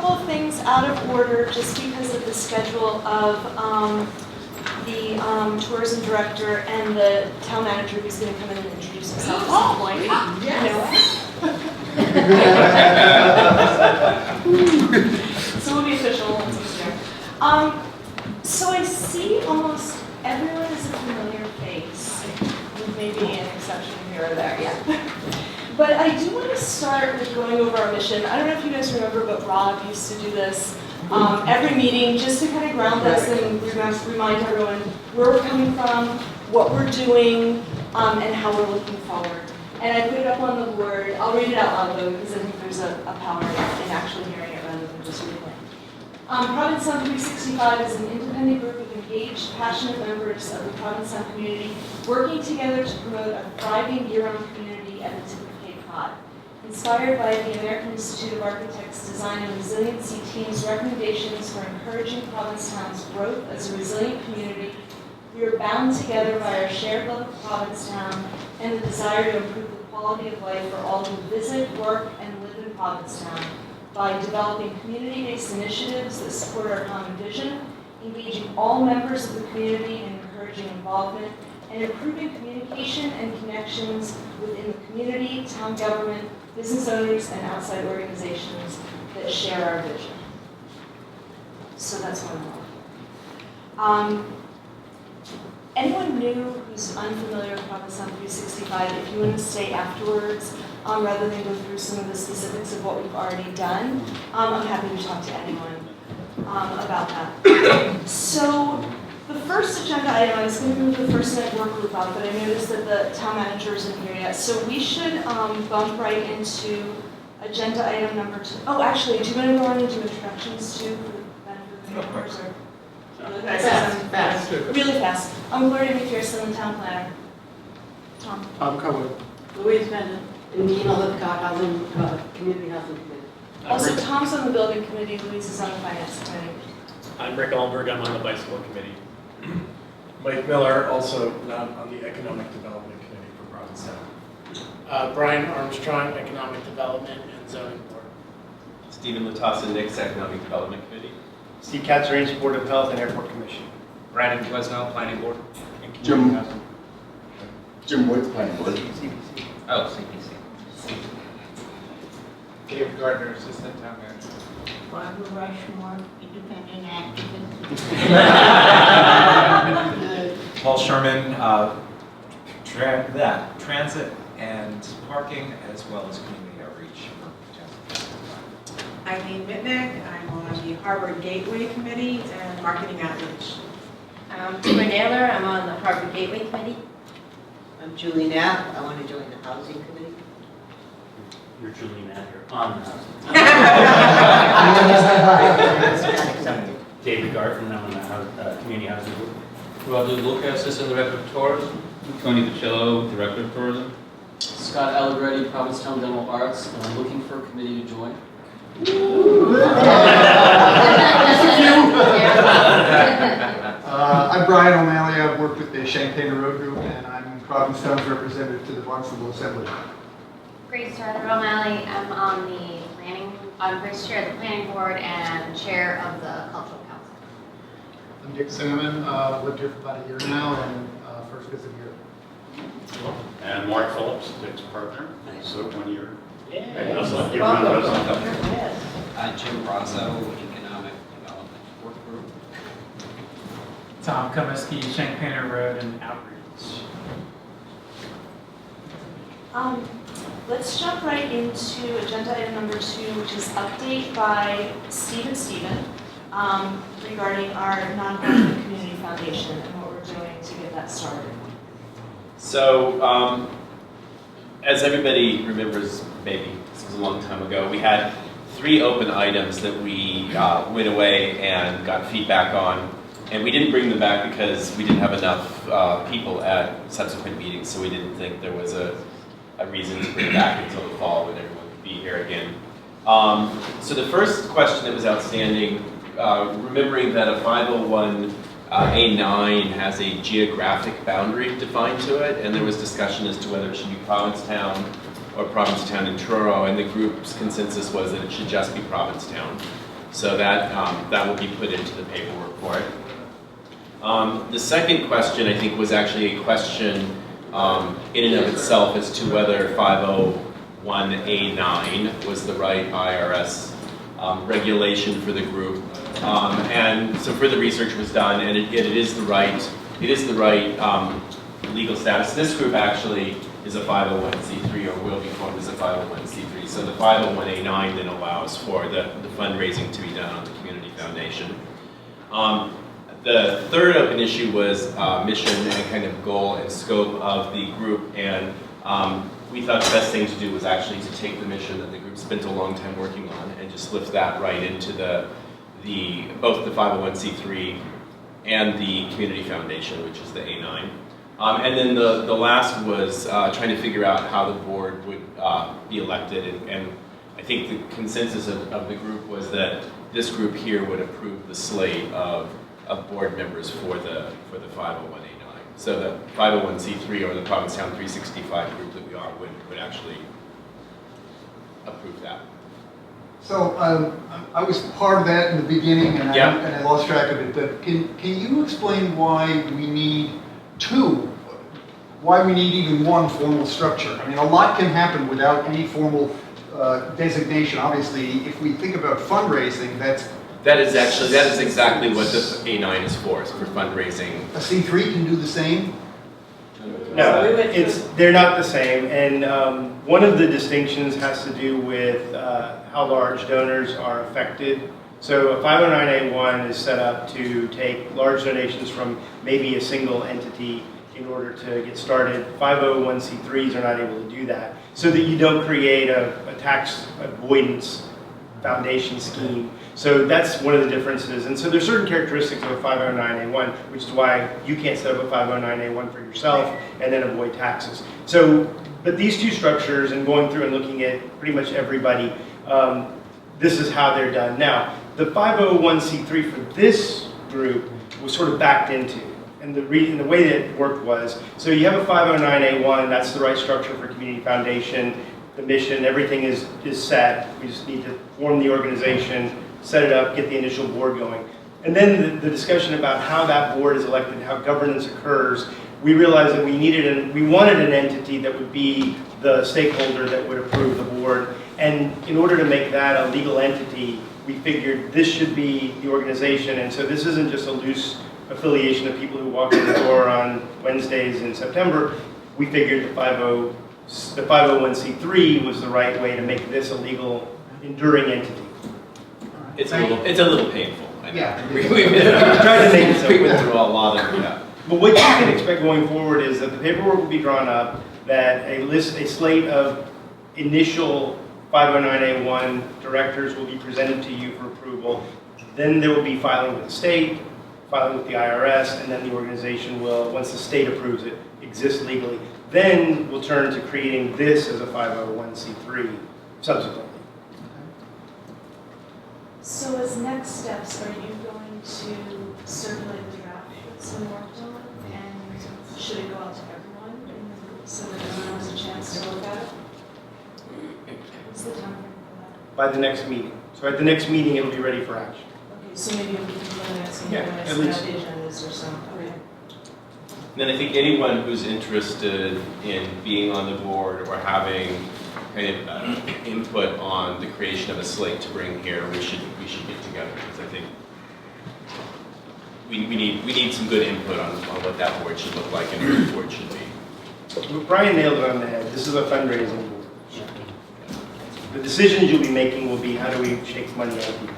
couple of things out of order just because of the schedule of the tourism director and the town manager who's going to come in and introduce himself at some point. So we'll be official once he's here. So I see almost everyone is a familiar face, with maybe an exception here or there, yeah. But I do want to start with going over our mission. I don't know if you guys remember, but Rob used to do this every meeting just to kind of ground us and remind everyone where we're coming from, what we're doing, and how we're looking forward. And I put it up on the board. I'll read it out loud though, because I think there's a power in actually hearing it rather than just reading it. Provincetown 365 is an independent group of engaged, passionate members of the Provincetown community working together to promote a thriving year-round community at the tip of Cape Cod. Inspired by the American Institute of Architects Design and Resiliency team's recommendations for encouraging Provincetown's growth as a resilient community, we are bound together by our shared love of Provincetown and the desire to improve the quality of life for all who visit, work, and live in Provincetown by developing community-based initiatives that support our common vision, engaging all members of the community and encouraging involvement, and improving communication and connections within the community, town government, business owners, and outside organizations that share our vision. So that's one more. Anyone new who's unfamiliar with Provincetown 365, if you want to stay afterwards, rather than go through some of the specifics of what we've already done, I'm happy to talk to anyone about that. So the first agenda item, I was going to move the first night work group up, but I noticed that the town manager isn't here yet. So we should bump right into agenda item number 2. Oh, actually, do you want to go on and do introductions too for the benefit of the members? Fast. Really fast. I'm Gloria McPherson, the town planner. Tom. Tom Cohen. Louise Bennett. And Nina Lipcott, Community Housing Committee. Also, Tom's on the building committee, Louise is on the finance committee. I'm Rick Alberg, I'm on the bicycle committee. Mike Miller, also not on the Economic Development Committee for Provincetown. Brian Armstrong, Economic Development and Zoning Board. Stephen Latassa, Nick's Economic Development Committee. Steve Katz-Range, Board of Health and Airport Commission. Brandon Wesnell, Planning Board. And Jim Woods, Planning Board. Oh, CPC. Dave Gardner, Assistant Town Manager. Barbara Rushmore, Independent Activist. Paul Sherman, transit and parking, as well as community outreach. Eileen Mitnick, I'm on the Harvard Gateway Committee and Marketing Outreach. Tima Naylor, I'm on the Harvard Gateway Committee. I'm Julie Knapp, I want to join the Housing Committee. You're Julie Knapp, you're on the housing. David Garton, I'm on the community housing group. Roger Lucas, Assistant Director of Tourism. Tony Picillo, Director of Tourism. Scott Allegretti, Provincetown Dental Arts, and I'm looking for a committee to join. I'm Brian O'Malley. I've worked with the Shank Painter Road group, and I'm Provincetown's representative to the Barnstable Assembly. Grace Arthur O'Malley, I'm on the I'm vice chair of the planning board and chair of the cultural council. I'm Dick Salmon. Lived here for about a year now, and first visit here. And Mark Phillips, Dick's partner, so 1 year. Yeah. Jim Bronzo, Economic Development Work Group. Tom Comiskey, Shank Painter Road and Outreach. Let's jump right into agenda item number 2, which is update by Stephen regarding our nonprofit community foundation and what we're doing to get that started. So, as everybody remembers, maybe this was a long time ago, we had 3 open items that we went away and got feedback on, and we didn't bring them back because we didn't have enough people at subsequent meetings, so we didn't think there was a reason to bring it back until the fall when everyone could be here again. So the first question that was outstanding, remembering that a 501A9 has a geographic boundary defined to it, and there was discussion as to whether it should be Provincetown or Provincetown and Truro, and the group's consensus was that it should just be Provincetown. So that, that will be put into the paperwork for it. The second question, I think, was actually a question in and of itself as to whether 501A9 was the right IRS regulation for the group. And so further research was done, and it is the right legal status. This group actually is a 501c3, or will be formed as a 501c3. So the 501A9 then allows for the fundraising to be done on the community foundation. The third open issue was mission and kind of goal and scope of the group, and we thought the best thing to do was actually to take the mission that the group spent a long time working on and just lift that right into both the 501c3 and the community foundation, which is the A9. And then the last was trying to figure out how the board would be elected, and I think the consensus of the group was that this group here would approve the slate of board members for the 501A9. So the 501c3 or the Provincetown 365 group that we are would actually approve that. So I was part of that in the beginning, and Yeah. I lost track of it. But can you explain why we need why we need even one formal structure? I mean, a lot can happen without any formal designation. Obviously, if we think about fundraising, that is exactly what the A9 is for fundraising. A C3 can do the same? No, they're not the same, and one of the distinctions has to do with how large donors are affected. So a 509A1 is set up to take large donations from maybe a single entity in order to get started. 501c3s are not able to do that, so that you don't create a tax avoidance foundation scheme. So that's one of the differences. And so there's certain characteristics of a 509A1, which is why you can't set up a 509A1 for yourself and then avoid taxes. So, but these two structures, and going through and looking at pretty much everybody, this is how they're done. Now, the 501c3 for this group was sort of backed into. And the way that it worked was, so you have a 509A1, that's the right structure for community foundation, the mission, everything is set. We just need to form the organization, set it up, get the initial board going. And then the discussion about how that board is elected, how governance occurs, we realized that we wanted an entity that would be the stakeholder that would approve the board. And in order to make that a legal entity, we figured this should be the organization. And so this isn't just a loose affiliation of people who walk in the door on Wednesdays in September. We figured the 501c3 was the right way to make this a legal, enduring entity. It's a little painful. I know. Yeah. We tried to make it so we went through a lot of that. But what you can expect going forward is that the paperwork will be drawn up, that a slate of initial 509A1 directors will be presented to you for approval. Then there will be filing with the state, filing with the IRS, and then the organization will, once the state approves it, exist legally. Then we'll turn to creating this as a 501c3 subsequently. So as next steps, are you going to circulate the draft that's been worked on? And should it go out to everyone so that everyone has a chance to look at it? What's the time frame for that? By the next meeting. So at the next meeting, it'll be ready for action. Okay, so maybe we'll keep it for the next meeting Yeah, when at it's least. not the agendas or something. Okay. And then I think anyone who's interested in being on the board or having kind of input on the creation of a slate to bring here, we should get together, because I think we need some good input on what that board should look like and who the board should be. Well, Brian nailed it on the head. This is a fundraising board. The decisions you'll be making will be how do we shake money out of people.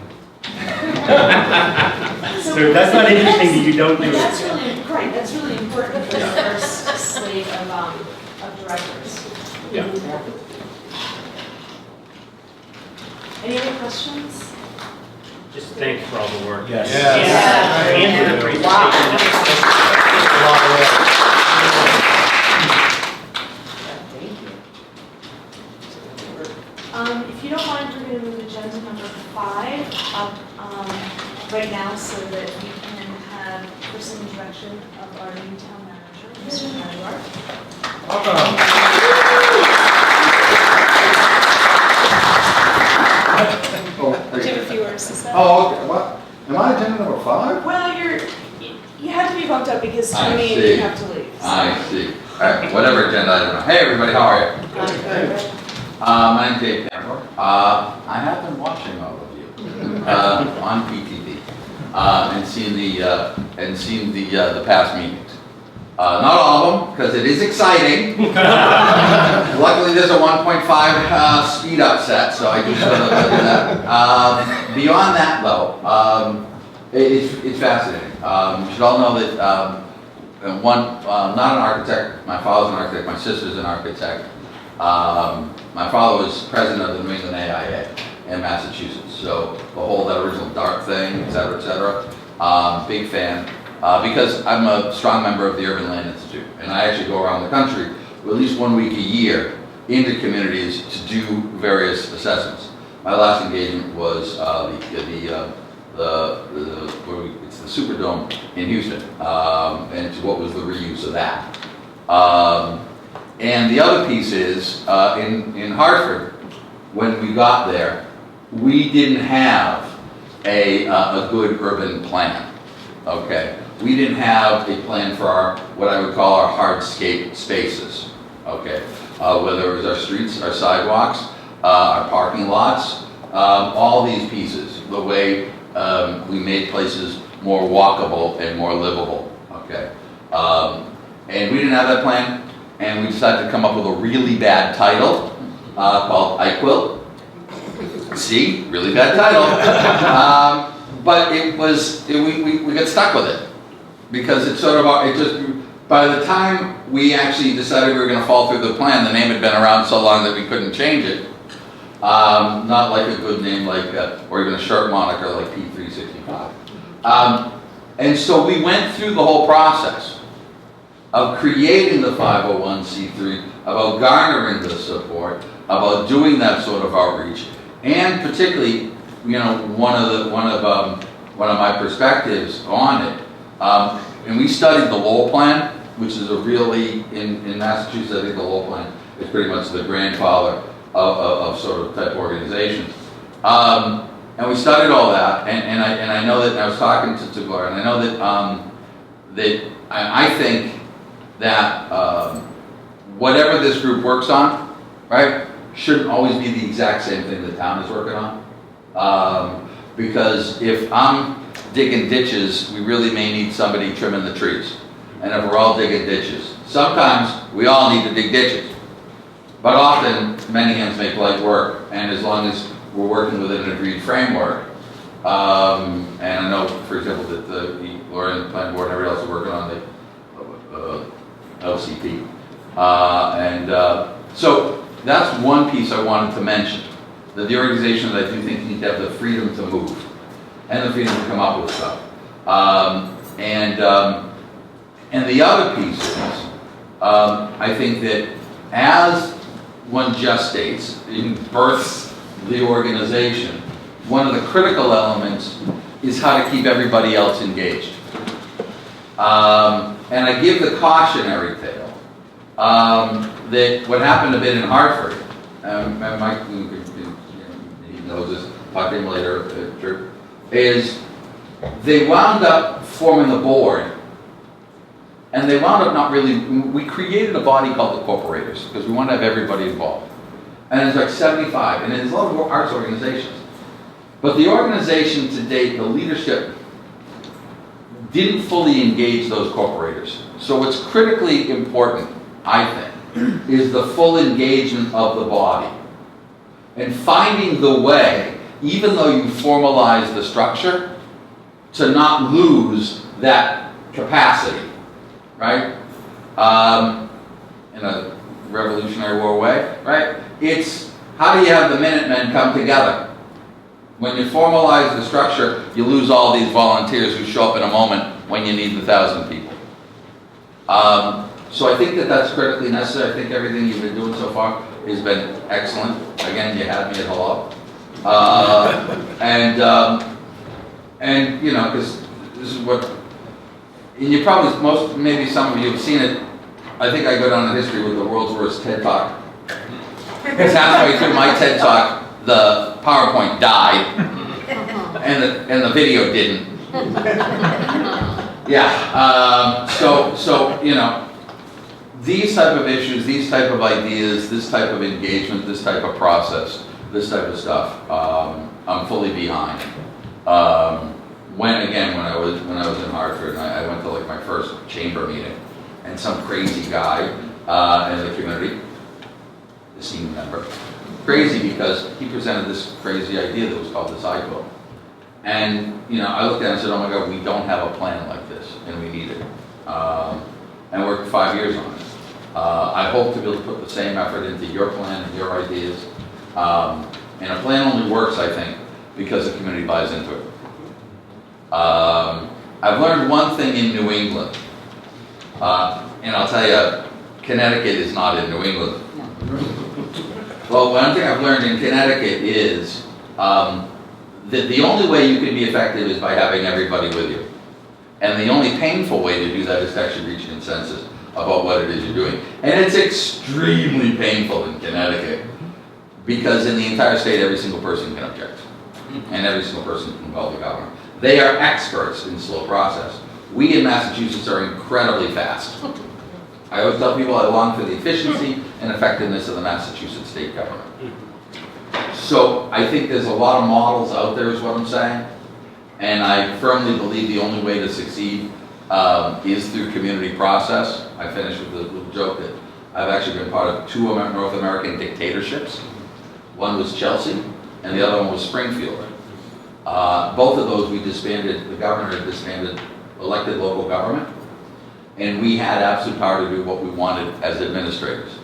So that's not interesting that you don't do it. That's really great. That's really important for the first slate of directors. Yeah. Any other questions? Just thanks for all the work. Yes. And for the presentation. Wow. If you don't mind, we're going to move agenda number 5 up right now so that we can have first introduction of our new town manager, Mr. Panagore. Welcome. Do you have a few words to say? Oh, jumped up because I Tony, see. you have to leave. so. I see. All right, whatever agenda item. Hey, everybody, how are you? My name's Dave Panagore. I have been watching all of you on PTV and seen the past meetings. Not all of them, because it is exciting. Luckily, there's a 1.5 speed up set, so I can sort of do that. Beyond that, though, it's fascinating. You should all know that not an architect. My father's an architect. My sister's an architect. My father was president of the New England AIA in Massachusetts, so the whole that original DART thing, et cetera, big fan. Because I'm a strong member of the Urban Land Institute, and I actually go around the country at least 1 week a year into communities to do various assessments. My last engagement was it's the Superdome in Houston, and what was the reuse of that. And the other piece is, in Hartford, when we got there, we didn't have a good urban plan, okay? We didn't have a plan for our, what I would call our hardscape spaces, okay? Whether it was our streets, our sidewalks, our parking lots, all these pieces, the way we made places more walkable and more livable, okay? And we didn't have that plan, and we decided to come up with a really bad title called iQuilt. See, really bad title. But we got stuck with it because it's sort of, by the time we actually decided we were going to fall through the plan, the name had been around so long that we couldn't change it. Not like a good name like, or even a short moniker like P365. And so we went through the whole process of creating the 501c3, about garnering the support, about doing that sort of outreach, and particularly, you know, one of my perspectives on it. And we studied the Lowell Plan, which is a really, in Massachusetts, I think the Lowell Plan is pretty much the grandfather of sort of type organizations. And we studied all that, and I know that, and I was talking to Gloria, and I know that I think that whatever this group works on, right, shouldn't always be the exact same thing the town is working on. Because if I'm digging ditches, we really may need somebody trimming the trees. And if we're all digging ditches, sometimes we all need to dig ditches. But often, many hands make light work, and as long as we're working within an agreed framework, and I know, for example, that the Laura and the planning board and everybody else are working on the LCP. So that's one piece I wanted to mention, that the organizations I do think need to have the freedom to move and the freedom to come up with stuff. And the other piece is, I think that as one gestates, it births the organization, one of the critical elements is how to keep everybody else engaged. And I give the cautionary tale that what happened a bit in Hartford, and Mike he knows this, talk to him later, is they wound up forming a board, and they wound up not really, we created a body called the Corporators, because we wanted to have everybody involved. And it's like 75, and there's a lot of arts organizations. But the organization to date, the leadership, didn't fully engage those corporators. So what's critically important, I think, is the full engagement of the body. And finding the way, even though you formalize the structure, to not lose that capacity, right? In a Revolutionary War way, right? It's how do you have the Minutemen come together? When you formalize the structure, you lose all these volunteers who show up in a moment when you need the 1,000 people. So I think that that's critically necessary. I think everything you've been doing so far has been excellent. Again, you had me at hello. And you know, because this is what, and you probably, maybe some of you have seen it. I think I go down in history with the world's worst TED Talk. Because halfway through my TED Talk, the PowerPoint died, and the video didn't. Yeah, so, you know, these type of issues, these type of ideas, this type of engagement, this type of process, this type of stuff, I'm fully behind. When I was in Hartford, I went to like my first chamber meeting, and some crazy guy in the community, the senior member, crazy because he presented this crazy idea that was called the cycle. And, you know, I looked at it and said, oh my God, we don't have a plan like this, and we need it. And worked 5 years on it. I hope to be able to put the same effort into your plan and your ideas. And a plan only works, I think, because the community buys into it. I've learned one thing in New England, and I'll tell you, Connecticut is not in New England. Well, one thing I've learned in Connecticut is that the only way you can be effective is by having everybody with you. And the only painful way to do that is to actually reach consensus about what it is you're doing. And it's extremely painful in Connecticut because in the entire state, every single person can object. And every single person can call the governor. They are experts in slow process. We in Massachusetts are incredibly fast. I always tell people I long for the efficiency and effectiveness of the Massachusetts state government. So I think there's a lot of models out there is what I'm saying. And I firmly believe the only way to succeed is through community process. I finished with a little joke that I've actually been part of 2 North American dictatorships. One was Chelsea and the other one was Springfield. Both of those we disbanded, the governor disbanded elected local government, and we had absolute power to do what we wanted as administrators.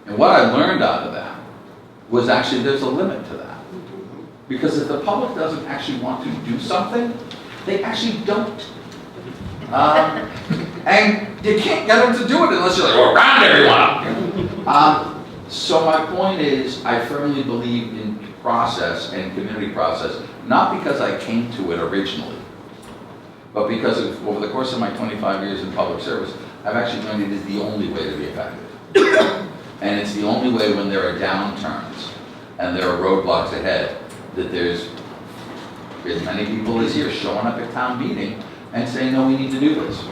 And what I learned out of that was actually there's a limit to that. Because if the public doesn't actually want to do something, they actually don't. And you can't get them to do it unless you're like, oh, round everyone up. So my point is, I firmly believe in process and community process, not because I came to it originally, but because over the course of my 25 years in public service, I've actually learned it is the only way to be effective. And it's the only way when there are downturns and there are roadblocks ahead that there's as many people as here showing up at town meeting and saying, no, we need to do this.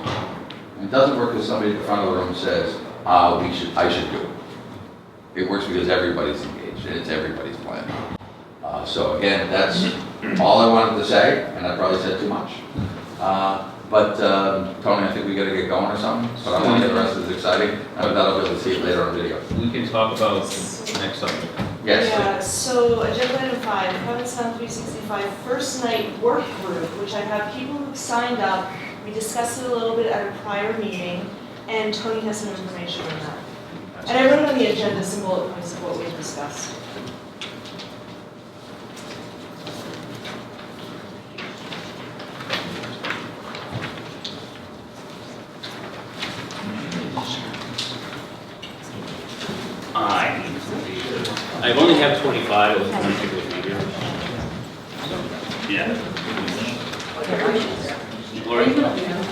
And it doesn't work because somebody at the front of the room says, I should do it. It works because everybody's engaged and it's everybody's plan. So again, that's all I wanted to say, and I probably said too much. But Tony, I think we got to get going or something. But I want to get the rest of this exciting. And with that, I'll be able to see it later on video. We can talk about the next subject. Yes. Yeah, so agenda item 5, Provincetown 365 first night work group, which I have people who've signed up. We discussed it a little bit at a prior meeting, and Tony has some information on that. And I wrote on the agenda some bullet points of what we discussed. I only have 25, I was going to pick with me here. Yeah. Lori?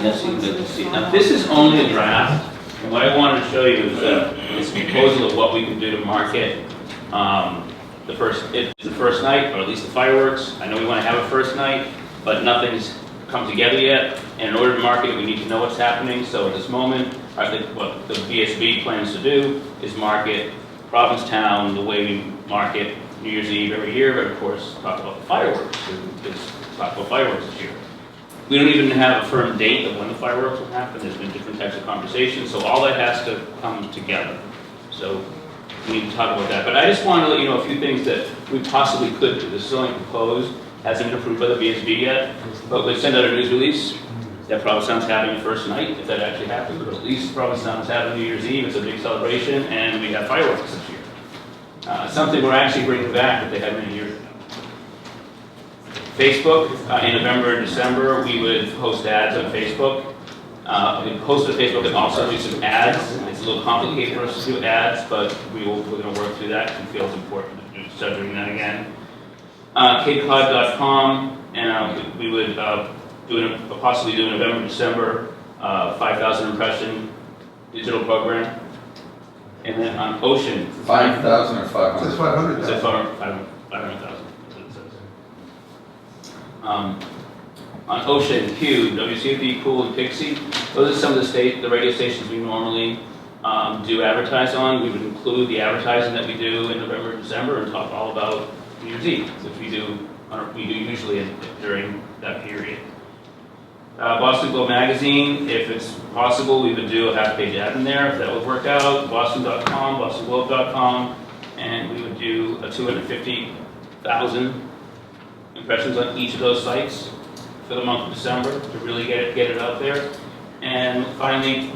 Yes, you can see. Now, this is only a draft, and what I wanted to show you is this proposal of what we can do to market the first night, or at least the fireworks. I know we want to have a first night, but nothing's come together yet, and in order to market it, we need to know what's happening. So at this moment, I think what the VSB plans to do is market Provincetown the way we market New Year's Eve every year, but of course talk about the fireworks. Talk about fireworks this year. We don't even have a firm date of when the fireworks will happen. There's been different types of conversations, so all that has to come together. So we need to talk about that. But I just want to let you know a few things that we possibly could do. This is only proposed, hasn't been approved by the VSB yet, but we send out a news release that Provincetown's having the first night, if that actually happens, or at least Provincetown's having New Year's Eve. It's a big celebration, and we have fireworks this year. Something we're actually bringing back that they had many years ago. Facebook, in November and December, we would post ads on Facebook. We post on Facebook and also do some ads. It's a little complicated for us to do ads, but we're going to work through that because we feel it's important to start doing that again. CapeCod.com, and we would possibly do November, December, 5,000 impression digital program. And then on Ocean. 5,000 or 500? It says 500,000. It says 500,000. on Ocean, Q, WCFB, Cool, and Pixie. Those are some of the radio stations we normally do advertise on. We would include the advertising that we do in November and December and talk all about New Year's Eve, which we do usually during that period. Boston Globe Magazine, if it's possible, we would do a half-page ad in there if that would work out. Boston.com, BostonGlobe.com, and we would do a 250,000 impressions on each of those sites for the month of December to really get it out there. And finally,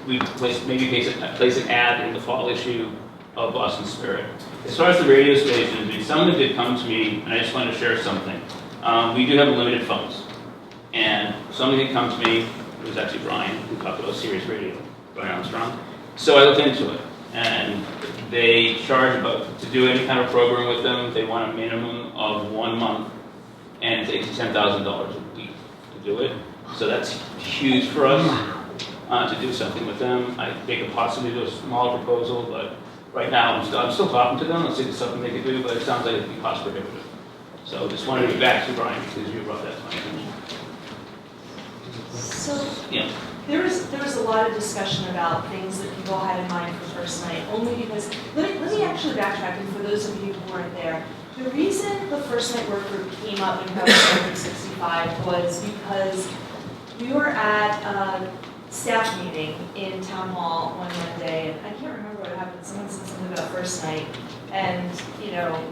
we place an ad in the fall issue of Boston Spirit. As far as the radio stations, I mean, someone did come to me, and I just wanted to share something. We do have limited funds. And somebody had come to me, it was actually Brian, who talked about Sirius Radio, Brian Armstrong. So I looked into it, and they charge to do any kind of program with them, they want a minimum of 1 month, and it takes $10,000 a week to do it. So that's huge for us to do something with them. They could possibly do a smaller proposal, but right now I'm still talking to them. Let's see if it's something they could do, but it sounds like it'd be cost prohibitive. So just wanted to be back to Brian because you brought that to my attention. So Yeah. there was a lot of discussion about things that people had in mind for first night, only because, let me actually backtrack, and for those of you who weren't there, the reason the first night work group came up in Provincetown 65 was because we were at a staff meeting in Town Hall one Monday, and I can't remember what happened, someone said something about first night, and,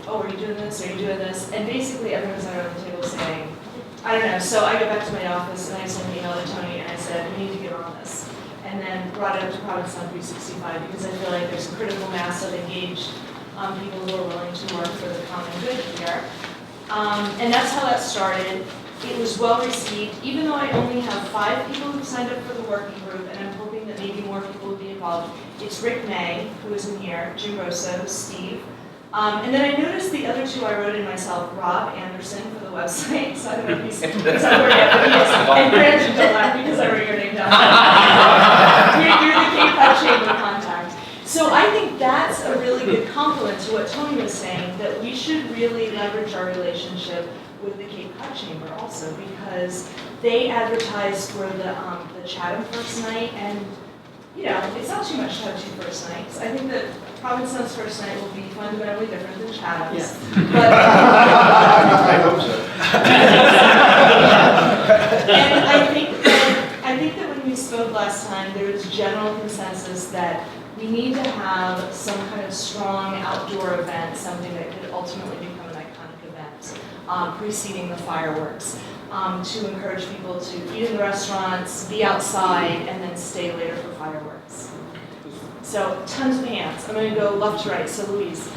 oh, are you doing this, are you doing this? And basically everyone was around the table saying, I don't know, so I go back to my office and I sent an email to Tony and I said, we need to get on this. And then brought it up to Provincetown 365 because I feel like there's a critical mass of engaged people who are willing to work for the common good here. And that's how that started. It was well received, even though I only have 5 people who signed up for the working group, and I'm hoping that maybe more people will be involved. It's Rick May, who is in here, Jim Rosso, Steve. And then I noticed the other 2 I wrote in myself, Rob Anderson for the website, so I don't know if he's on board yet, but he is. And Brandon, don't laugh because I wrote your name down. You're the Cape Cod Chamber contact. So I think that's a really good compliment to what Tony was saying, that we should really leverage our relationship with the Cape Cod Chamber also, because they advertise for the Chatham first night, and it's not too much to have 2 first nights. I think that Provincetown's first night will be fundamentally different than Chatham's. Yes. But, I hope so. and I think that when we spoke last time, there was general consensus that we need to have some kind of strong outdoor event, something that could ultimately become an iconic event, preceding the fireworks, to encourage people to eat in the restaurants, be outside, and then stay later for fireworks. So, tons of hands. I'm going to go left to right. So, Louise.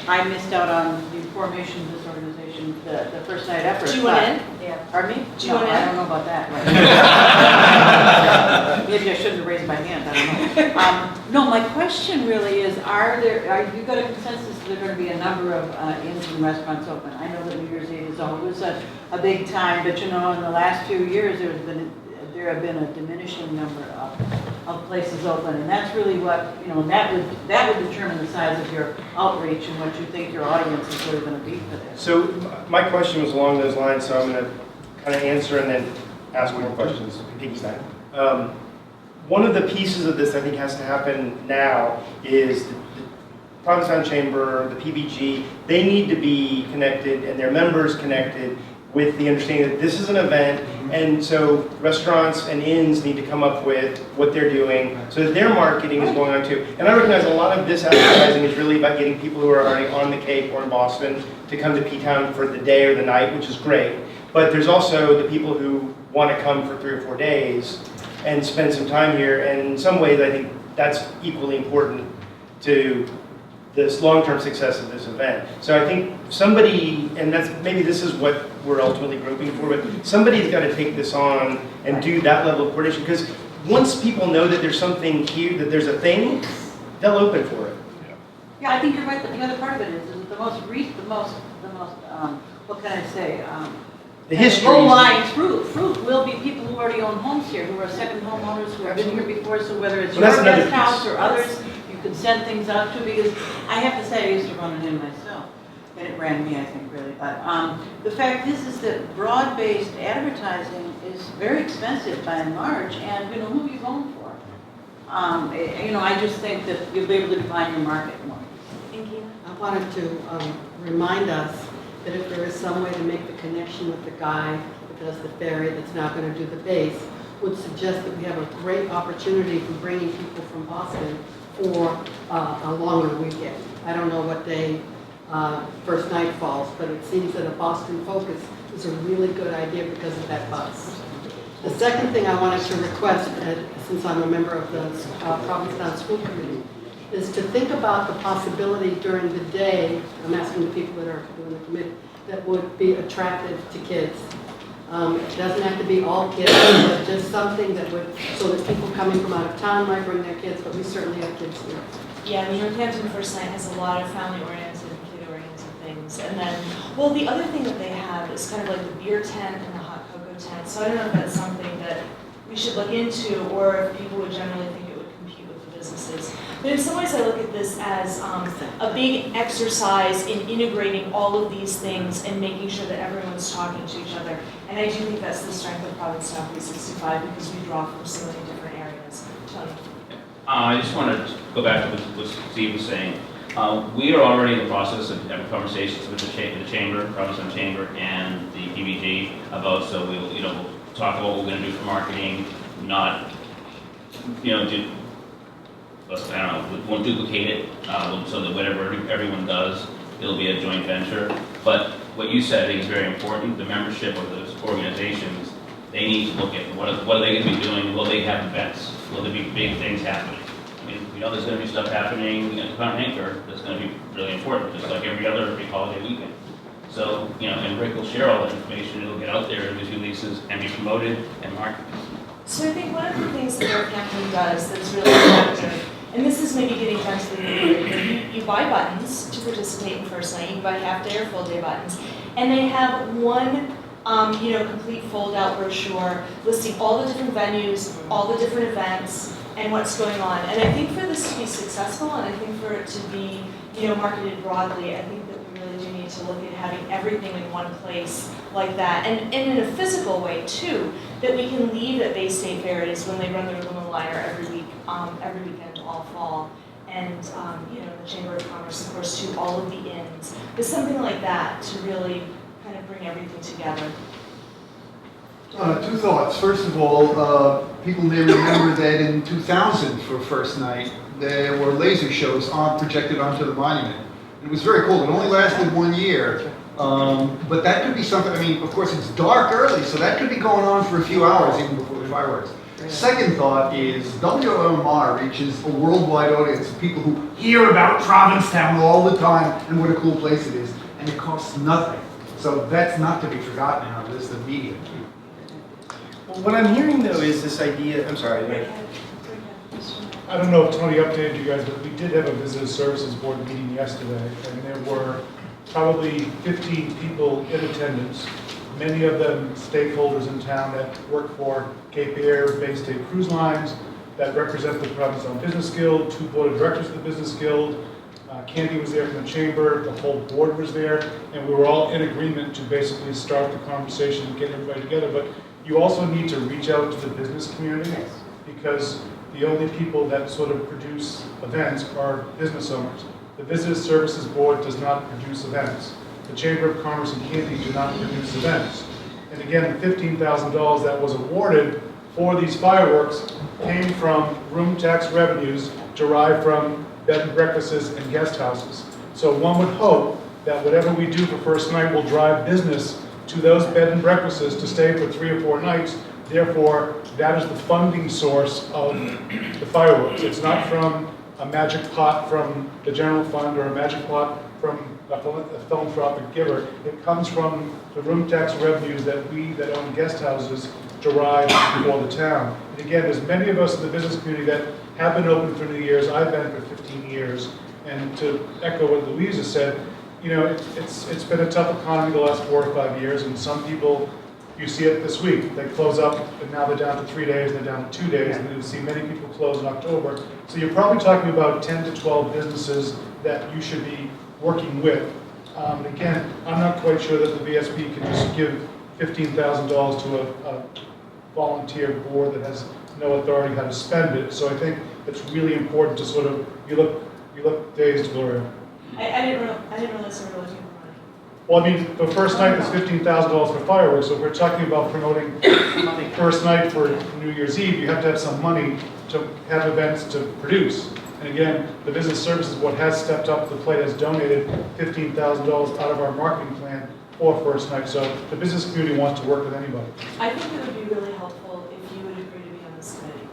I missed out on the formation of this organization, the first night effort. Do you want in? Yeah. Pardon me? Do you want in? I don't know about that. Right. Maybe I shouldn't have raised my hand. I don't know. No, my question really is: are you got a consensus that there are going to be a number of inns and restaurants open? I know that New Year's Eve is always a big time, but in the last few years there have been a diminishing number of places open, and that's really what that would determine the size of your outreach and what you think your audience is really going to be for this. So my question was along those lines, so I'm going to kind of answer and then ask more questions. Piggyback. One of the pieces of this I think has to happen now is the Provincetown Chamber, the PBG, they need to be connected and their members connected with the understanding that this is an event, and so restaurants and inns need to come up with what they're doing so that their marketing is going on too. And I recognize a lot of this advertising is really about getting people who are already on the Cape or in Boston to come to P-Town for the day or the night, which is great. But there's also the people who want to come for 3 or 4 days and spend some time here, and in some ways I think that's equally important to this long-term success of this event. So I think somebody, and maybe this is what we're ultimately groping for, but somebody's got to take this on and do that level of coordination, because once people know that there's something here, that there's a thing, they'll open for it. Yeah, I think you're right. The other part of it is the most, what can I say? The history. Low-lying fruit will be people who already own homes here, who are second homeowners, who have been here before, so whether it's your guest house or others, you can send things out to, because I have to say I used to run it in myself. and it ran me, I think, really. But the fact is that broad-based advertising is very expensive by and large, and you know, who are you going for? You know, I just think that you'll be able to define your market more. Thank you. I wanted to remind us that if there is some way to make the connection with the guy that does the ferry that's now going to do the base, would suggest that we have a great opportunity for bringing people from Boston for a longer weekend. I don't know what day first night falls, but it seems that a Boston focus is a really good idea because of that bus. The second thing I wanted to request, since I'm a member of the Provincetown School Committee, is to think about the possibility during the day, I'm asking the people that are doing the committee, that would be attractive to kids. It doesn't have to be all kids, but just something that would, so that people coming from out of town might bring their kids, but we certainly have kids here. Yeah, Northampton First Night has a lot of family-oriented and kid-oriented things. And then, well, the other thing that they have is kind of like the beer tent and the hot cocoa tent. So I don't know if that's something that we should look into, or if people would generally think it would compete with the businesses. But in some ways, I look at this as a big exercise in integrating all of these things and making sure that everyone's talking to each other. And I do think that's the strength of Provincetown 365, because we draw from so many different areas. Tony? I just wanted to go back to what Steve was saying. We are already in the process of having conversations with the Chamber, Provincetown Chamber, and the PBG about, so we'll, you know, we'll talk about what we're going to do for marketing, not, you know, I don't know, we won't duplicate it, so that whatever everyone does, it'll be a joint venture. But what you said, I think, is very important. The membership of those organizations, they need to look at what are they going to be doing? Will they have events? Will there be big things happening? I mean, we know there's going to be stuff happening in Panagore that's going to be really important, just like every other holiday weekend. So, you know, and Rick will share all that information. It'll get out there in these releases and be promoted and marketed. So I think one of the things that Northampton does that's really effective, and this is maybe getting down to the nitty-gritty, you buy buttons to participate in First Night. You can buy half-day or full-day buttons, and they have one you know, complete fold-out brochure listing all the different venues, all the different events, and what's going on. And I think for this to be successful, and I think for it to be, you know, marketed broadly, I think that we really do need to look at having everything in one place like that, and in a physical way too, that we can leave at Bay State Fair. It is when they run their Limo Liner every weekend all fall. And you know, the Chamber of Commerce, of course, to all of the inns. But something like that to really kind of bring everything together. Two thoughts. First of all, people may remember that in 2000 for First Night, there were laser shows projected onto the monument. It was very cool. It only lasted 1 year. But that could be something, I mean, of course it's dark early, so that could be going on for a few hours even before the fireworks. Second thought is WMR reaches a worldwide audience of people who hear about Provincetown all the time and what a cool place it is, and it costs nothing. So that's not to be forgotten in our list of media. Well, what I'm hearing though is this idea, I'm sorry. I don't know if Tony updated you guys, but we did have a Visitor Services Board meeting yesterday, and there were probably 15 people in attendance, many of them stakeholders in town that work for Cape Air, Bay State Cruise Lines, that represent the Provincetown Business Guild, 2 board of directors of the Business Guild. Candy was there from the chamber, the whole board was there, and we were all in agreement to basically start the conversation and get everybody together. But you also need to reach out to the business community, because the only people that sort of produce events are business owners. The Visitor Services Board does not produce events. The Chamber of Commerce and Candy do not produce events. And again, the $15,000 that was awarded for these fireworks came from room tax revenues derived from bed and breakfasts and guest houses. So one would hope that whatever we do for First Night will drive business to those bed and breakfasts to stay for 3 or 4 nights. Therefore, that is the funding source of the fireworks. It's not from a magic pot from the general fund or a magic pot from a philanthropic giver. It comes from the room tax revenues that we that own guest houses derive for the town. And again, there's many of us in the business community that have been open for New Year's. I've been for 15 years. And to echo what Louisa said, you know, it's been a tough economy the last 4 or 5 years, and some people, you see it this week. They close up, and now they're down to 3 days, they're down to 2 days, and you see many people close in October. So you're probably talking about 10 to 12 businesses that you should be working with Again, I'm not quite sure that the VSB can just give $15,000 to a volunteer board that has no authority how to spend it. So I think it's really important to sort of, you look dazed, Gloria. I didn't realize they were looking for money. Well, I mean, the first night is $15,000 for fireworks, so if we're talking about promoting first night for New Year's Eve, you have to have some money to have events to produce. And again, the Business Services Board has stepped up to the plate, has donated $15,000 out of our marketing plan for first night. So the business community wants to work with anybody. I think it would be really helpful if you would agree to be on this committee.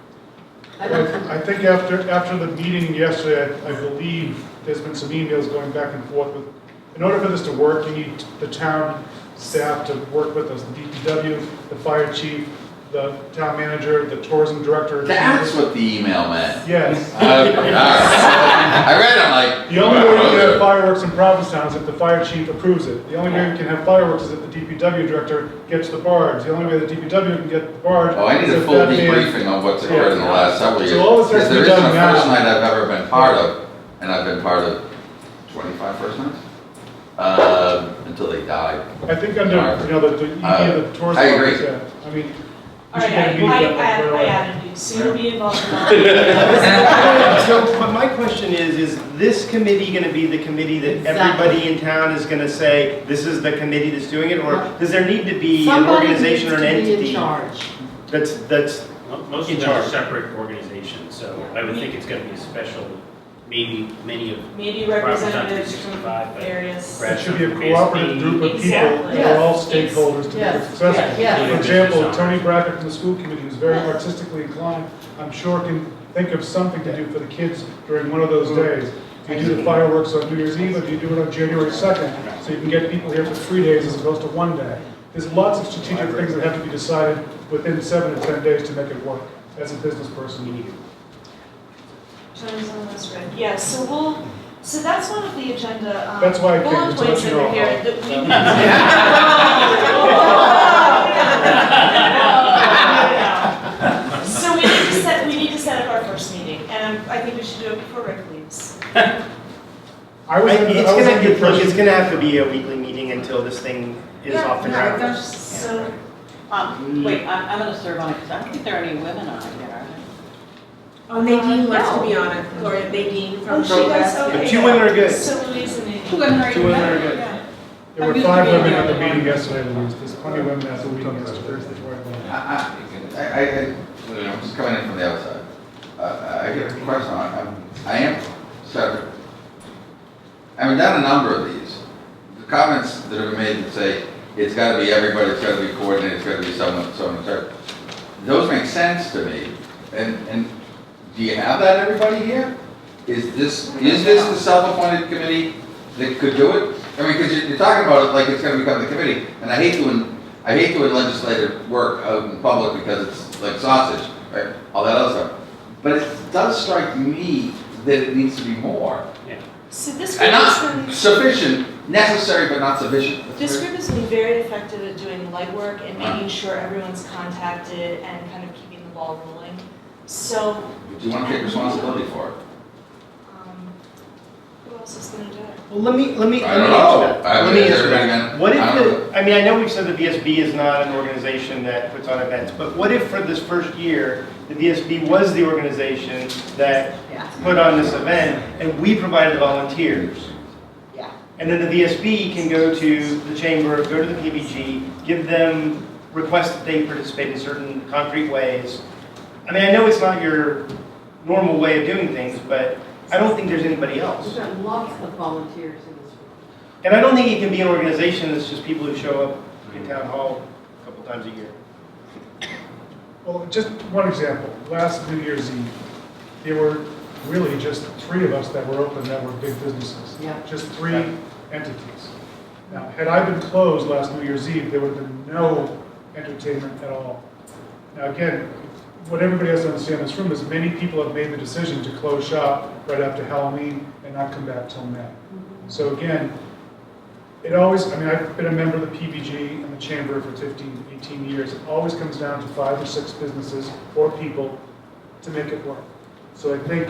I think after the meeting yesterday, I believe there's been some emails going back and forth with, in order for this to work, you need the town staff to work with us, the DPW, the fire chief, the town manager, the tourism director. That's what the email meant. Yes. All right. I read it, I'm like. The only way we can have fireworks in Provincetown is if the fire chief approves it. The only way we can have fireworks is if the DPW director gets the barge. The only way the DPW can get the barge. Oh, I need a full debriefing on what's occurred in the last several years. So all this has Because to there be isn't done a now. first night I've ever been part of, and I've been part of 25 first nights, until they died. I think under, the tourism. I agree. Yeah. I mean. All right, I added you, so you'll be involved in all So, but my question is this committee going to be the committee that everybody in town is going to say, this is the committee that's doing it? Or does there need to be an organization or an entity in charge. that's Most of them are separate organizations, so I would think it's going to be a special, maybe representatives from various. It should be a cooperative group of people Exactly. that are all Yes. stakeholders to make it successful. Yes. For example, Tony Brackett from the school committee, who's very artistically inclined, I'm sure can think of something to do for the kids during one of those days. Do you do the fireworks on New Year's Eve, or do you do it on January 2nd? So you can get people here for 3 days as opposed to 1 day. There's lots of strategic things that have to be decided within 7 to 10 days to make it work. As a business person, you need it. Tony's on this red. Yeah, so that's one of the agenda That's why I came, bullet to let points you that know are here about. that we So we need to set up our first meeting, and I think we should do it before Rick leaves. It's going to have to be a weekly meeting until this thing is off the ground. So, Wait, I'm going to serve on it because I don't think there are any women on it yet, are there? Oh, Nadine wants to be on it, or Nadine from oh, she does, Progress. okay. The 2 women are good. So Louise and Nadine. 2 women are 2 women are good. There were 5 women at the meeting yesterday, Louise. There's plenty of women at the meeting yesterday. I'm just coming in from the outside. I get a question I am separate. I've done a number of these. The comments that have been made that say, it's got to be everybody, it's got to be coordinated, it's got to be someone, so on and so forth. Those make sense to me. And do you have that, everybody here? Is this the self-appointed committee that could do it? I mean, because you're talking about it like it's going to become the committee, and I hate doing legislative work out in public because it's like sausage, right? All that other stuff. But it does strike me that it needs to be more. Yeah. So this And group has not been, sufficient, necessary but not sufficient. this group has been very effective at doing legwork and making sure everyone's contacted and kind of keeping the ball rolling. So, Do you want to take responsibility for it? who else is going to do it? Well, let me I don't answer know. that. I Let mean, me is answer everybody that. gonna- What if I don't I mean, I know we've said the VSB is not an organization that puts on events, but what if for this first year, the VSB was the organization that put on this event and we provided the volunteers? Yeah. And then the VSB can go to the chamber, go to the PBG, give them, request that they participate in certain concrete ways. I mean, I know it's not your normal way of doing things, but I don't think there's anybody else. We've got lots of volunteers in this room. And I don't think it can be an organization that's just people who show up in town hall a couple times a year. Well, just one example. Last New Year's Eve, there were really just 3 of us that were open that were big businesses. Yeah. Just 3 entities. Now, had I been closed last New Year's Eve, there would have been no entertainment at all. Now, again, what everybody has to understand in this room is many people have made the decision to close shop right after Halloween and not come back till May. So again, it always, I mean, I've been a member of the PBG and the Chamber for 15, 18 years. It always comes down to 5 or 6 businesses or people to make it work. So I think,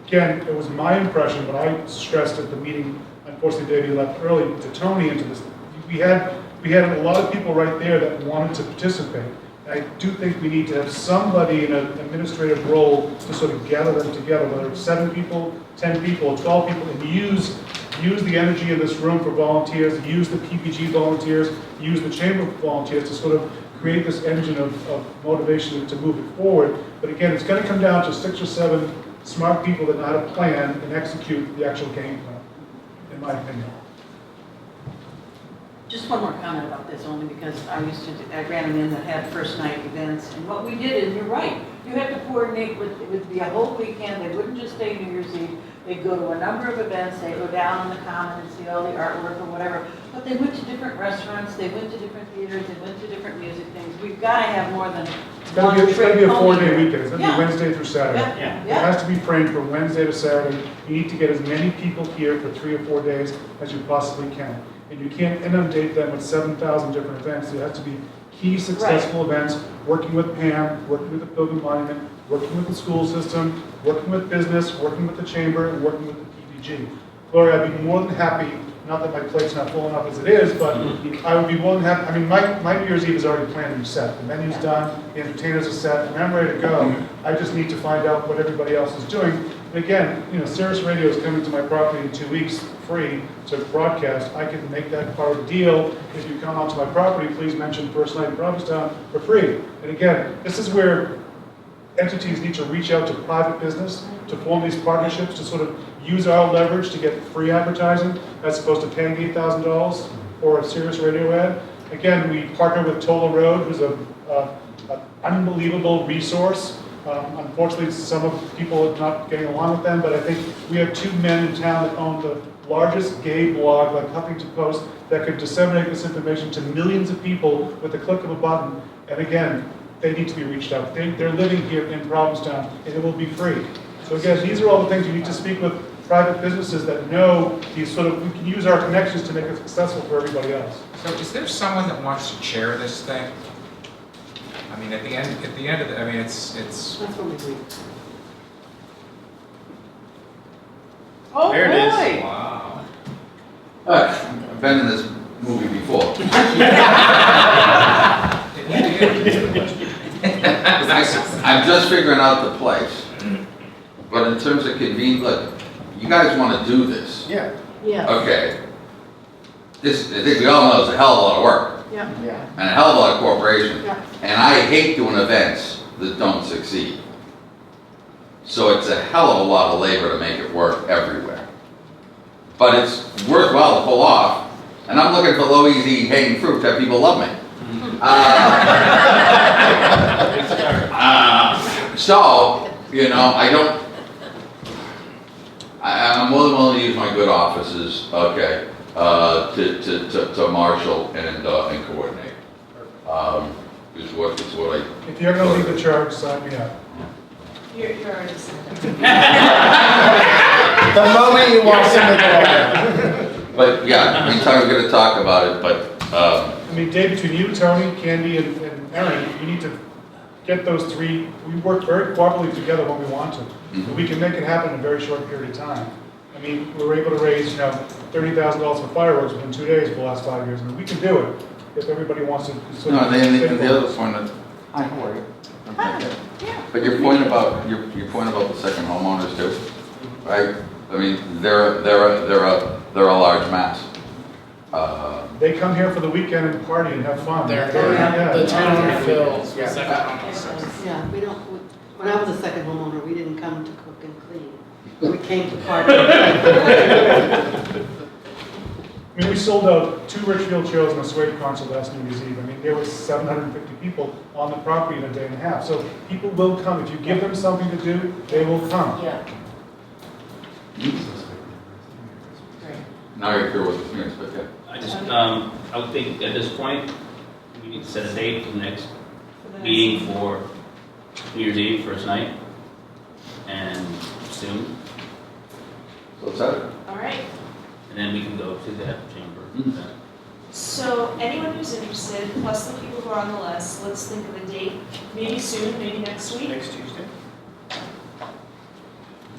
again, it was my impression, but I stressed at the meeting on unfortunately Davey left early, to Tony into this. We had a lot of people right there that wanted to participate. I do think we need to have somebody in an administrative role to sort of gather them together, whether it's 7 people, 10 people, 12 people, and use the energy in this room for volunteers, use the PPG volunteers, use the chamber volunteers to sort of create this engine of motivation to move it forward. But again, it's going to come down to 6 or 7 smart people that know how to plan and execute the actual game plan, in my opinion. Just one more comment about this, only because I ran them in that had first night events, and what we did is, you're right, you have to coordinate with, it would be a whole weekend, they wouldn't just stay New Year's Eve, they'd go to a number of events, they'd go down on the common and see all the artwork or whatever, but they went to different restaurants, they went to different theaters, they went to different music things. We've got to have more than It's got to be a 4-day weekend. It's going to Yeah. be Wednesday through Saturday. Yeah. It has to be framed from Wednesday to Saturday. You need to get as many people here for 3 or 4 days as you possibly can. And you can't inundate them with 7,000 different events. There has to be key successful events, working with Pam, working with the Pilgrim Monument, working with the school system, working with business, working with the chamber, and working with the PPG. Gloria, I'd be more than happy, not that my plate's not full enough as it is, but I would be more than happy. I mean, my New Year's Eve is already planned and set. The menu's done, the entertainers are set, and I'm ready to go. I just need to find out what everybody else is doing. And again, you know, Sirius Radio is coming to my property in 2 weeks, free to broadcast. I can make that part of the deal. If you come onto my property, please mention First Night in Provincetown for free. And again, this is where entities need to reach out to private business to form these partnerships to sort of use our leverage to get free advertising as opposed to paying $8,000 for a Sirius Radio ad. Again, we partner with Tola Road, who's an unbelievable resource. Unfortunately, some of the people are not getting along with them, but I think we have 2 men in town that own the largest gay blog like Huffington Post that could disseminate this information to millions of people with the click of a button. And again, they need to be reached out. They're living here in Provincetown, and it will be free. So again, these are all the things you need to speak with private businesses that know these sort of, we can use our connections to make it successful for everybody else. So is there someone that wants to chair this thing? I mean, at the end of the, I mean, it's. That's what we do. Oh, There it is. boy. Wow. I've been in this movie before. I'm just figuring out the place. But in terms of convenience, look, you guys want to do this. Yeah. Yeah. Okay. This, I think we all know, it's a hell of a lot of work. Yeah. Yeah. And a hell of a lot of cooperation. Yeah. And I hate doing events that don't succeed. So it's a hell of a lot of labor to make it work everywhere. But it's worthwhile to pull off. And I'm looking for low, easy, hanging fruit to have people love me. So, you know, I'm more than willing to use my good offices, okay, to marshal and coordinate. Is what I. If you're going to lead the charge, sign me up. You're already signed up. The moment you walk in the door. But yeah, anytime we're going to talk about it, but. I mean, Dave, between you, Tony, Candy, and Erin, you need to get those 3. We work very cooperatively together when we want to. And we can make it happen in a very short period of time. I mean, we were able to raise, you know, $30,000 for fireworks within 2 days for the last 5 years. I mean, we can do it if everybody wants to. Sort No, of the other point of. Hi, how are you? But your point about the second homeowners too, right? I mean, they're a large mass. They come here for the weekend and party and have fun. The town fills. Yeah. Yeah, we don't, when I was a second homeowner, we didn't come to cook and clean. We came to party. I mean, we sold out 2 Richfield shows and a Suede concert last New Year's Eve. I mean, there was 750 people on the property in a day and a half. So people will come. If you give them something to do, they will come. Yeah. Now you're clear with the experience, but yeah. I would think at this point, we need to set a date for the next meeting for New Year's Eve, first night, and soon. So set it. All right. And then we can go to that chamber. So anyone who's interested, plus the people who are on the list, let's think of a date. Maybe soon, maybe next week. Next Tuesday.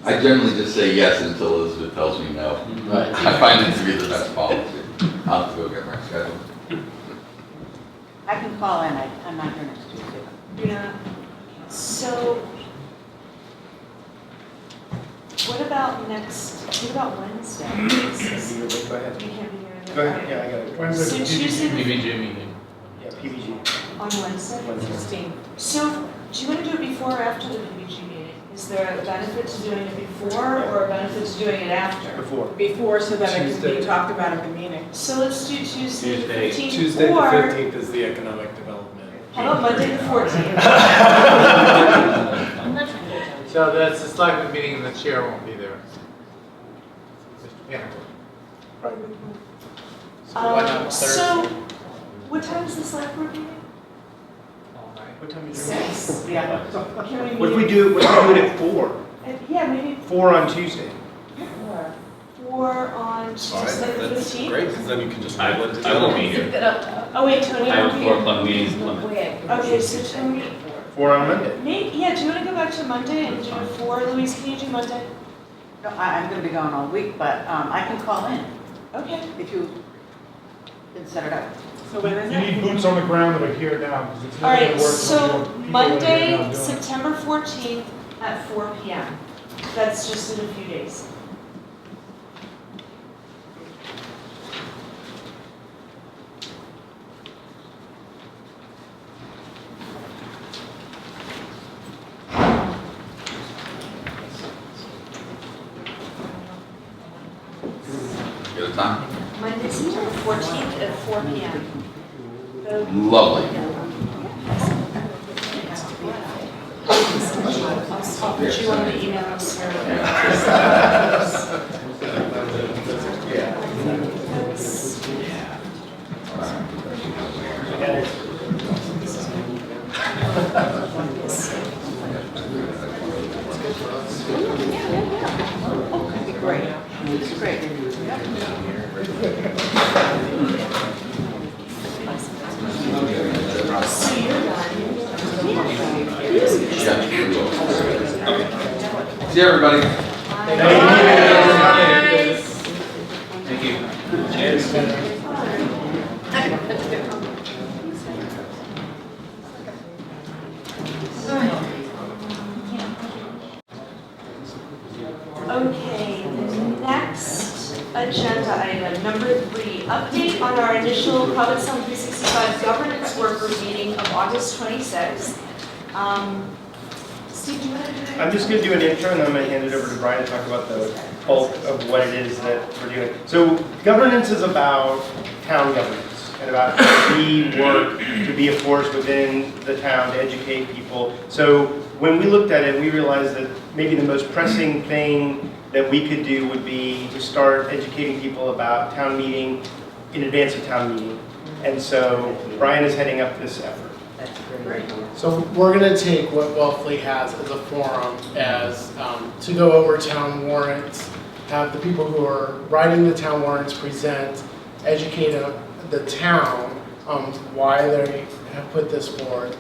I generally just say yes until Elizabeth tells me no. Right. I find it to be the best policy. I'll have to go get my schedule. I can call in, I'm not here next Tuesday. Yeah. So, what about Wednesday? Go ahead. You can't be here. Go ahead, yeah, I got it. Wednesday, So Tuesday, PBJ meeting. Yeah, PBG. on Wednesday? Wednesday. So, do you want to do it before or after the PBG meeting? Is there a benefit to doing it before or a benefit to doing it after? Before, so that it can Tuesday. be talked about at the meeting. So let's do Tuesday the 15th. Tuesday the or 15th is the economic development. how about Monday the 14th? So that's the selectmen meeting and the chair won't be there. Mr. Panagore. So, what time is the select board meeting? What time is it? 6. Yeah. Can we What if we meet do it at 4? yeah, maybe 4 on Tuesday. 4 on Tuesday the 15th? Great, because then you can just. I won't be here. Oh wait, Tony, I have a 4 o'clock meeting in Plymouth. Okay, so Tony, 4 on Monday. maybe, yeah, do you want to go back to Monday and do 4? Louise, can you do Monday? No, I'm gonna be gone all week, but I can call in Okay. if you can set it up. So when is You need it? boots on the ground that are here now, because it's All not gonna right, work. so until people are here now Monday, doing it. September 14th at 4 p.m. That's just in a few days. Get a time? Monday, September 14th at 4 p.m. Lovely. I'll put you on the email list here. Great. It's great. So you're done. See everybody. Thank you. Cheers. Okay, the next agenda item, number 3, update on our initial Provincetown 365 governance workers meeting of August 26th. Steve, do you want to do that? I'm just going to do an intro and then I'm going to hand it over to Brian to talk about the bulk of what it is that we're doing. So governance is about town governance and about how we work to be a force within the town to educate people. So when we looked at it, we realized that maybe the most pressing thing that we could do would be to start educating people about town meeting in advance of town meeting. And so Brian is heading up this effort. So we're going to take what Wellfleet has as a forum as to go over town warrants, have the people who are writing the town warrants present, educate the town on why they have put this forward,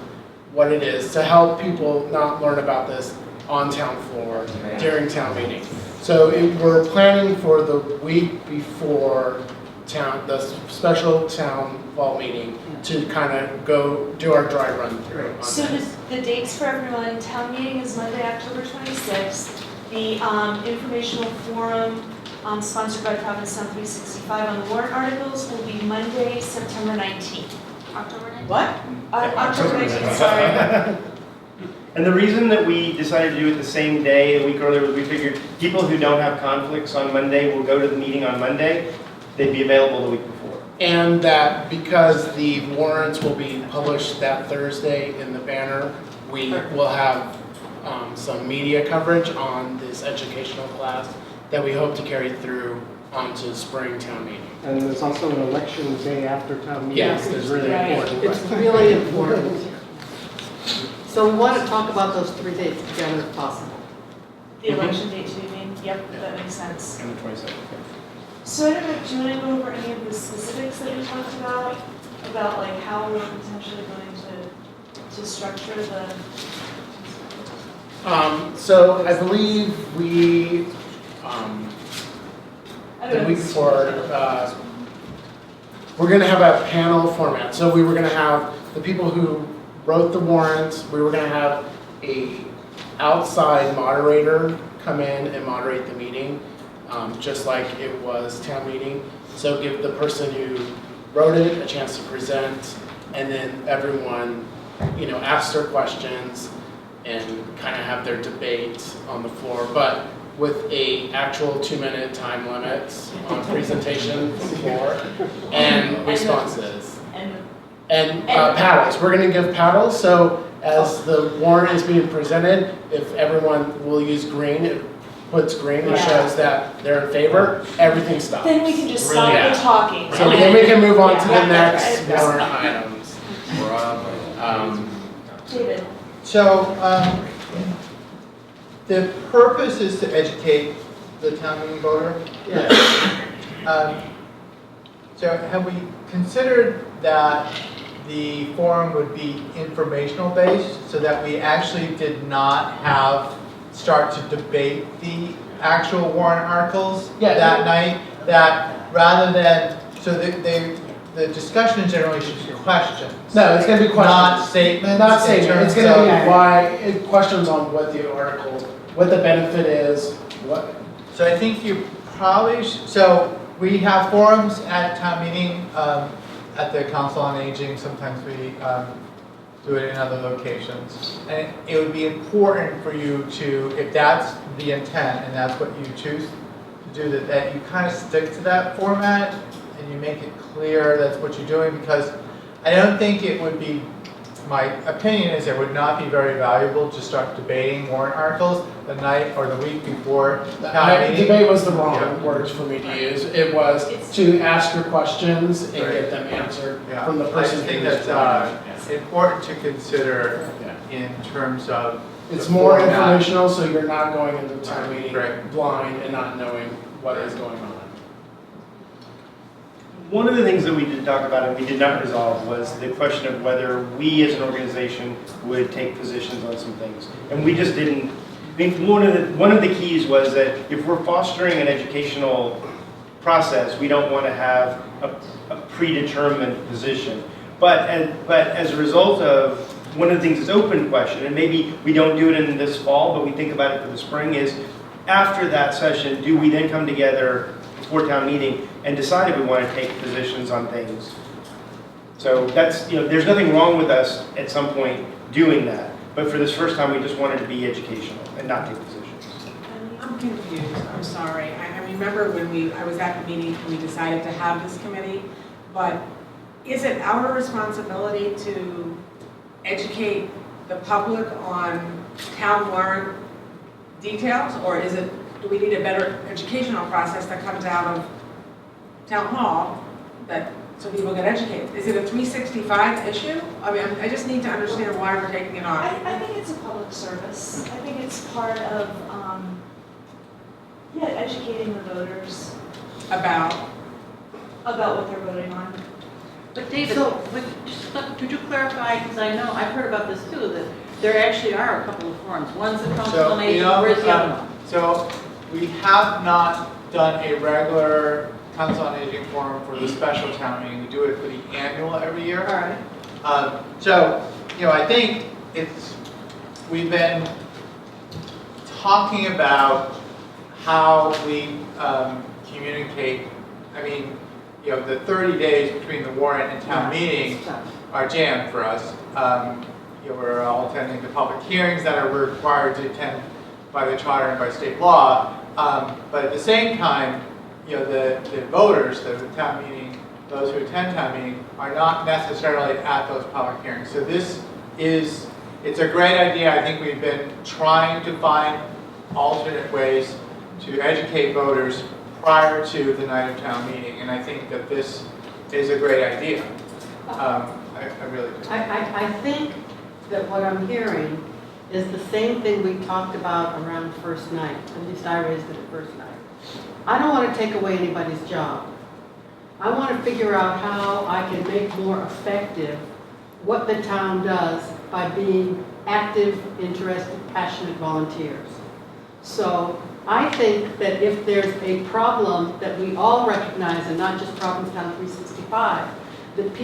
what it is, to help people not learn about this on town floor during town meeting. So we're planning for the week before the special town fall meeting to kind of go do our dry run through. So the dates for everyone, town meeting is Monday, October 26th. The informational forum sponsored by Provincetown 365 on the warrant articles will be Monday, September 19th. October 19th? What? October 19th, sorry. And the reason that we decided to do it the same day, a week earlier, was we figured people who don't have conflicts on Monday will go to the meeting on Monday. They'd be available the week before. And that because the warrants will be published that Thursday in the banner, we will have some media coverage on this educational class that we hope to carry through onto spring town meeting. And there's also an election day after town meeting. Yes, It's there's really important. It's really important. So we want to talk about those 3 dates together if possible. The election date too, you mean? Yep, that makes sense. And the 22nd. So I don't know, do you want to go over any of the specifics that we talked about like how we're potentially going to structure the... So I believe we, I the week before, we're gonna have a panel format. So we were gonna have the people who wrote the warrants, we were gonna have a outside moderator come in and moderate the meeting, just like it was town meeting. So give the person who wrote it a chance to present, and then everyone, ask their questions and kind of have their debate on the floor, but with a actual 2-minute time limits on presentation floor and responses. And paddles. We're going to give paddles, so as the warrant is being presented, if everyone will use green, it puts green and shows that they're in favor, everything stops. Then we can just stop the talking. So then we can move on to the next warrant items. David. So, the purpose is to educate the town meeting voter? Yes. So have we considered that the forum would be informational based so that we actually did not start to debate the actual warrant articles that night? That rather than, so the discussion generally should be questions. No, it's going to be questions. Not statements. Not statements. It's going to be questions on what the article, what the benefit is, what. So I think you probably, so we have forums at town meeting, at the Council on Aging. Sometimes we do it in other locations. And it would be important for you to, if that's the intent and that's what you choose to do, that you kind of stick to that format and you make it clear that's what you're doing, because I don't think it would be, my opinion is it would not be very valuable to start debating warrant articles the night or the week before town meeting. Debate was the wrong words for me to use. It was to ask your questions and get them answered from the person I think who's that's important to consider in terms of. It's more informational, so you're not going into the town meeting blind and not knowing what is going on. One of the things that we did talk about and we did not resolve was the question of whether we as an organization would take positions on some things. And we just didn't. I think one of the keys was that if we're fostering an educational process, we don't want to have a predetermined position. But as a result of one of the things is open question, and maybe we don't do it in this fall, but we think about it for the spring, is after that session, do we then come together before town meeting and decide if we want to take positions on things? So that's, there's nothing wrong with us at some point doing that. But for this first time, we just wanted to be educational and not take positions. I'm confused, I'm sorry. I remember when I was at the meeting and we decided to have this committee, but is it our responsibility to educate the public on town warrant details, or do we need a better educational process that comes out of town hall so people get educated? Is it a 365 issue? I mean, I just need to understand why we're taking it on. I think it's a public service. I think it's part of, educating the voters about what they're voting on. But David, could you clarify, because I know, I've heard about this too, that there actually are a couple of forums. One's the Council on Aging, where's the other one? So we have not done a regular Council on Aging forum for the special town meeting. We do it for the annual every year. All right. I think we've been talking about how we communicate. I mean, the 30 days between the warrant and town meeting are jammed for us. We're all attending the public hearings that are required to attend by the charter and by state law. But at the same time, the voters, the town meeting, those who attend town meeting, are not necessarily at those public hearings. So it's a great idea. I think we've been trying to find alternate ways to educate voters prior to the night of town meeting, and I think that this is a great idea. I really do. I think that what I'm hearing is the same thing we talked about around first night. At least I raised it at first night. I don't want to take away anybody's job. I want to figure out how I can make more effective what the town does by being active, interested, passionate volunteers. So I think that if there's a problem that we all recognize, and not just Provincetown 365, that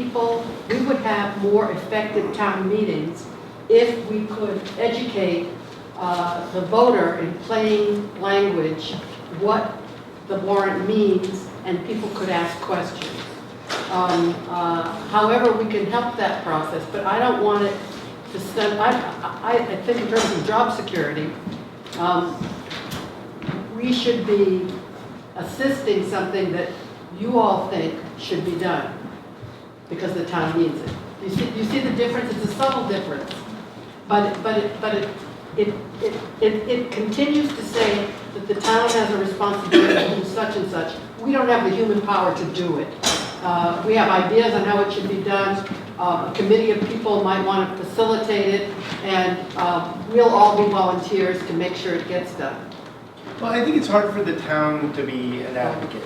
we would have more effective town meetings if we could educate the voter in plain language what the warrant means, and people could ask questions. However, we can help that process, but I don't want it to stand. I think in terms of job security, we should be assisting something that you all think should be done because the town needs it. You see the difference? It's a subtle difference, but it continues to say that the town has a responsibility to do such and such. We don't have the human power to do it. We have ideas on how it should be done. A committee of people might want to facilitate it, and we'll all be volunteers to make sure it gets done. Well, I think it's hard for the town to be an advocate.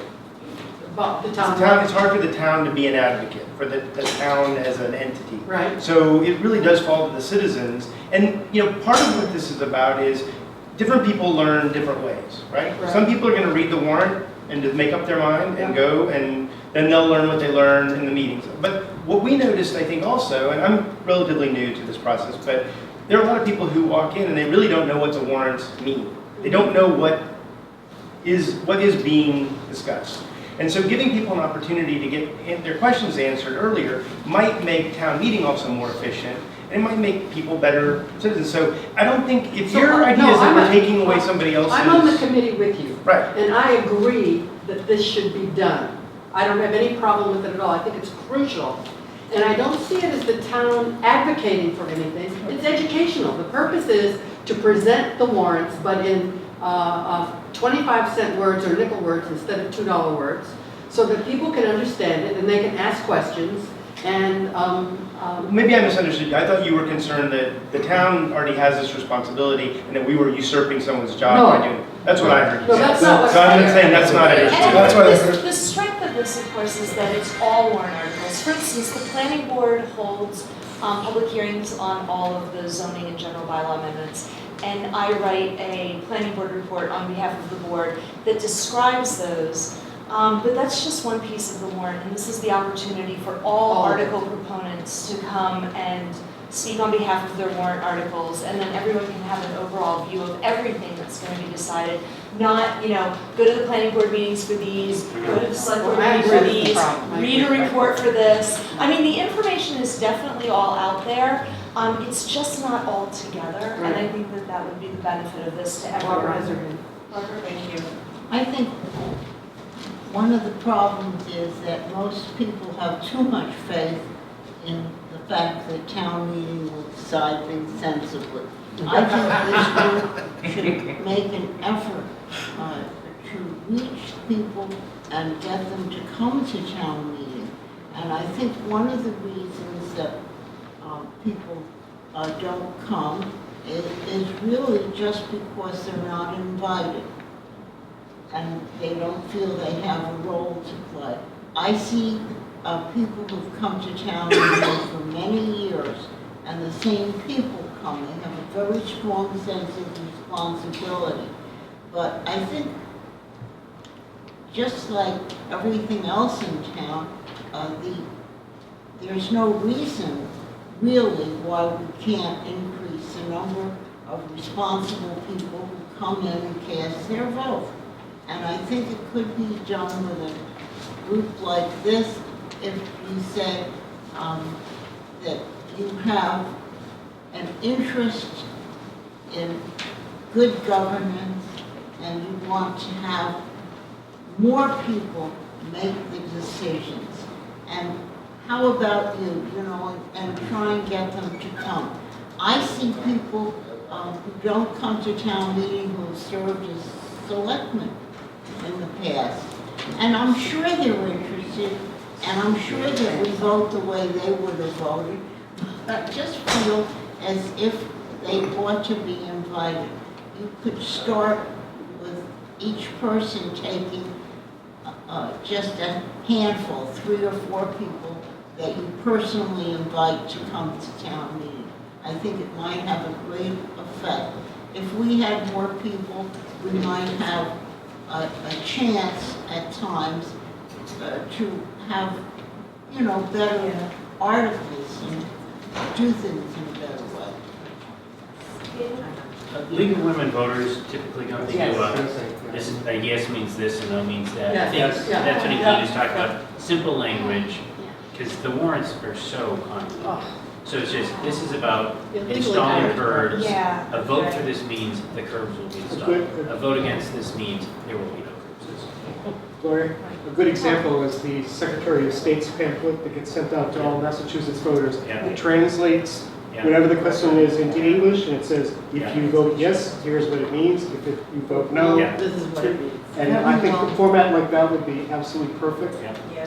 But It's hard for the town to be an advocate, for the town as an entity. Right. So it really does fall to the citizens. And, part of what this is about is different people learn different ways, right? Some people are going to read the warrant and just make up their mind and go, and then they'll learn what they learn in the meetings. But what we noticed, I think also, and I'm relatively new to this process, but there are a lot of people who walk in and they really don't know what the warrants mean. They don't know what is being discussed. And so giving people an opportunity to get their questions answered earlier might make town meeting also more efficient, and it might make people better citizens. So I don't think, if your idea is that we're taking away somebody else's... I'm on the committee with you. Right. And I agree that this should be done. I don't have any problem with it at all. I think it's crucial. And I don't see it as the town advocating for anything. It's educational. The purpose is to present the warrants, but in 25-cent words or nickel words instead of $2 words, so that people can understand it and they can ask questions. And maybe I misunderstood you. I thought you were concerned that the town already has this responsibility and that we were usurping someone's job by doing it. That's what I heard. No, that's not what So I'm saying that's not an issue. That's what I heard. The strength of this, of course, is that it's all warrant articles. For instance, the planning board holds public hearings on all of the zoning and general bylaw amendments. And I write a planning board report on behalf of the board that describes those. But that's just one piece of the warrant, and this is the opportunity for all article proponents to come and speak on behalf of their warrant articles, and then everyone can have an overall view of everything that's going to be decided. Not, go to the planning board meetings for these, go to the select board meetings for these, read a report for this. I mean, the information is definitely all out there. It's just not all together, and I think that would be the benefit of this to everyone. Barbara, thank you. I think one of the problems is that most people have too much faith in the fact that town meeting will decide things sensibly. I think this group should make an effort to reach people and get them to come to town meeting. And I think one of the reasons that people don't come is really just because they're not invited. And they don't feel they have a role to play. I see people who've come to town meeting for many years, and the same people come. They have a very strong sense of responsibility. But I think, just like everything else in town, there's no reason really why we can't increase the number of responsible people who come in and cast their vote. And I think it could be done with a group like this if you say that you have an interest in good governance and you want to have more people make the decisions. And how about you, and try and get them to come. I see people who don't come to town meeting who have served as selectmen in the past. And I'm sure they're interested, and I'm sure that we vote the way they would have voted, but just feel as if they ought to be invited. You could start with each person taking just a handful, 3 or 4 people that you personally invite to come to town meeting. I think it might have a great effect. if we had more people, we might have a chance at times to have, you know, better articles and do things in a better way. League of Women Voters typically don't do this, a yes means this and no means that. I think that's what he was talking about, simple language, because the warrants are so complicated. So it's just, this is about installing curbs. A vote for this means the curbs will be installed. A vote against this means there will be no curbs. Gloria, a good example is the Secretary of State's pamphlet that gets sent out to all Massachusetts voters. It translates whatever the question is into English, and it says, if you vote yes, here's what it means. If you vote no, This is what it means. And I think a format like that would be absolutely perfect.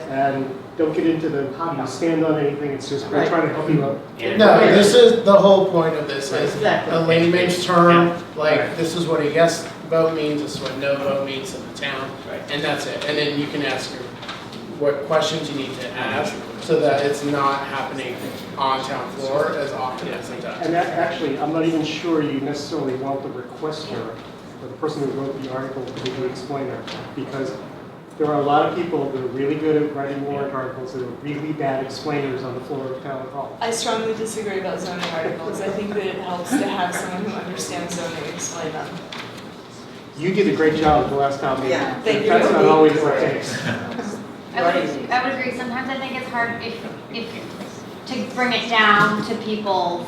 And don't get into the stand on anything. It's just we're trying to help you out. No, this is the whole point of this is Exactly. a layman's term, like this is what a yes vote means, this is what no vote means in the town, and that's it. And then you can ask what questions you need to ask so that it's not happening on town floor as often as it does. And that actually, I'm not even sure you necessarily want the requester or the person who wrote the article to be the explainer, because there are a lot of people that are really good at writing warrant articles that are really bad explainers on the floor of town hall. I strongly disagree about zoning articles. I think that it helps to have someone who understands zoning explain them. You did a great job at the last town meeting. Yeah, thank you. That's not always the case. I would agree. Sometimes I think it's hard if to bring it down to people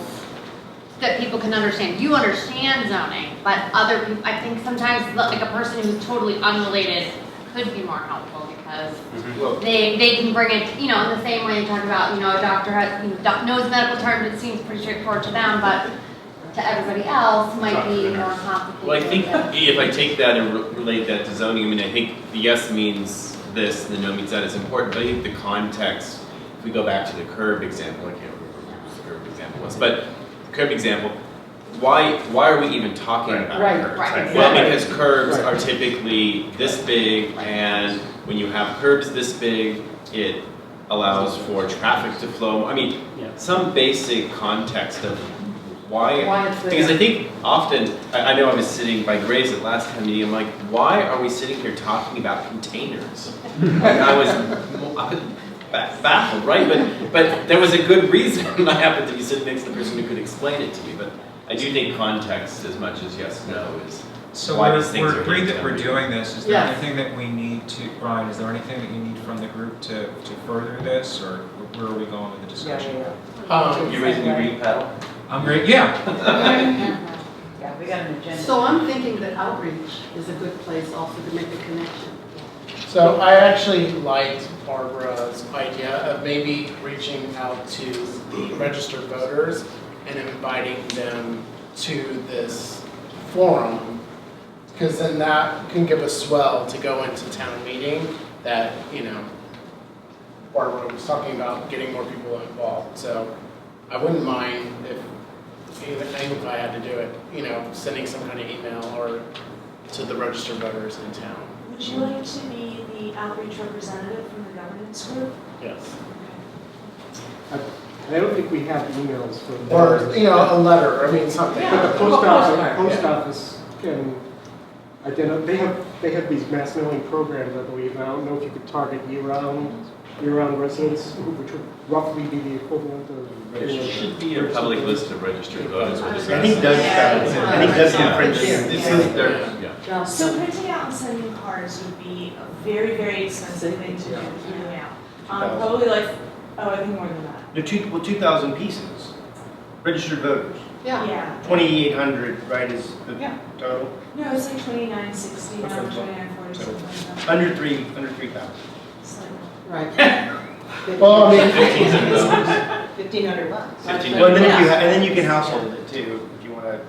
that people can understand. You understand zoning, but other people, I think sometimes like a person who's totally unrelated could be more helpful because they can bring it, you know, in the same way you talk about, you know, a doctor has, knows medical terms, it seems pretty straightforward to them, but to everybody else might be more complicated. Well, I think if I take that and relate that to zoning, I mean, I think the yes means this, the no means that is important, but I think the context, if we go back to the curb example, I can't remember what the curb example was, but the curb example, why are we even talking about curbs? Well, because curbs are typically this big, and when you have curbs this big, it allows for traffic to flow. I mean, some basic context of why it's there. Because I think often, I know I was sitting by Grace at last time meeting, I'm like, why are we sitting here talking about containers? And I was baffled, right? But there was a good reason. I happened to be sitting next to the person who could explain it to me, but I do think context as much as yes, no is So why these things we're are agreed that being we're done. doing this. Is there anything that we need to, Brian, is there anything that you need from the group to further this, or where are we going with the discussion? You raising your green paddle? I'm great, yeah. Yeah, we got an agenda. So I'm thinking that outreach is a good place also to make a connection. So I actually liked Barbara's idea of maybe reaching out to the registered voters and inviting them to this forum, because then that can give a swell to go into town meeting that, you know, Barbara was talking about getting more people involved. So I wouldn't mind even if I had to do it, you know, sending some kind of email or to the registered voters in town. Would you like to be the outreach representative from the governance group? Yes. I don't think we have emails for them. Or, you know, a letter, I mean, something. But the post office can identify, they have these mass mailing programs, I believe. I don't know if you could target year-round residents, which would roughly be the equivalent of. There should be a public list of registered voters. I think Doug can print this. So printing out and sending cards would be a very, very expensive thing to do. Probably like, I think more than that. No, 2,000 pieces, registered voters. Yeah. 2,800, right, is the total? No, it's like 2960 now, 2940, something like that. Under 3,000. Right. Well, I mean, $1,500. Well, and then you can household it too, if you want to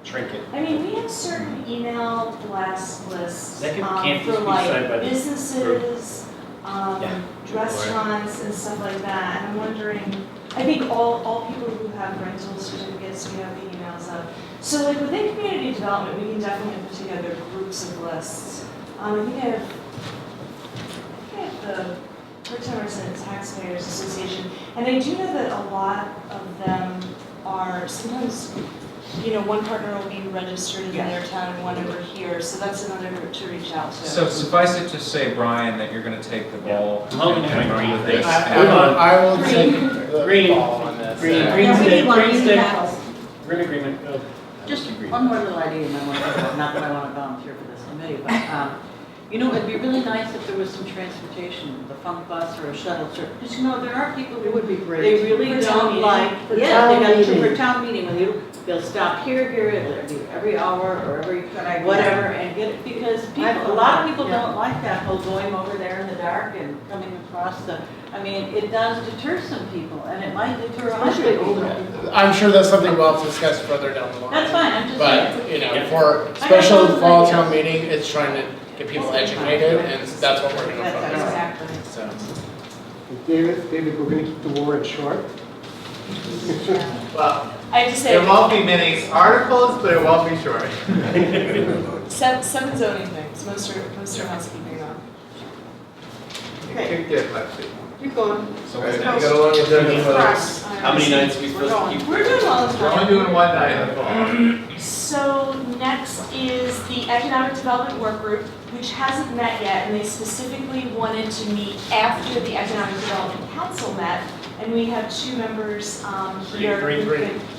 shrink it. I mean, we have certain email blast lists That can't for be decided by like the businesses, restaurants and stuff like that. And I'm wondering, I think all people who have rental certificates, we have the emails of. So like within community development, we can definitely put together groups of lists. I think I have the Part-Time Resident Taxpayers Association, and I do know that a lot of them are sometimes one partner will be registered in their town and one over here, so that's another group to reach out to. So suffice it to say, Brian, that you're gonna take the ball I'm hoping and to run with agree. this. I will take the Green. ball on this. Green Yeah, we stick, need one, we green need stick. that. We're in agreement. Just one more little idea, and I want to, not that I want to volunteer for this committee, but, it'd be really nice if there was some transportation, the funk bus or a shuttle service. Because, there are people who It would be great. they really For town don't meeting. like, For yeah, they town got meeting. for town meeting, when they'll stop here, it'll be every hour or every whatever, and get it, because a lot of people don't like that whole going over there in the dark and coming across it does deter some people, and it might deter other Especially people. older people. I'm sure that's something we'll have to discuss further down the line. That's fine, I'm just saying. But, for special fall town meeting, it's trying to get people educated, and that's what we're gonna focus on. Exactly. So. David, we're gonna keep the warrant short. Well, I have to say, there won't be many articles, but it won't be short. seven zoning things, most are housekeeping now. You did, Lexi. Keep going. So we got a long agenda, folks. How many nights are we supposed to keep? We're doing well this We're only time. doing one night in the fall. So next is the Economic Development Work Group, which hasn't met yet, and they specifically wanted to meet after the Economic Development Council met, and we have two members here.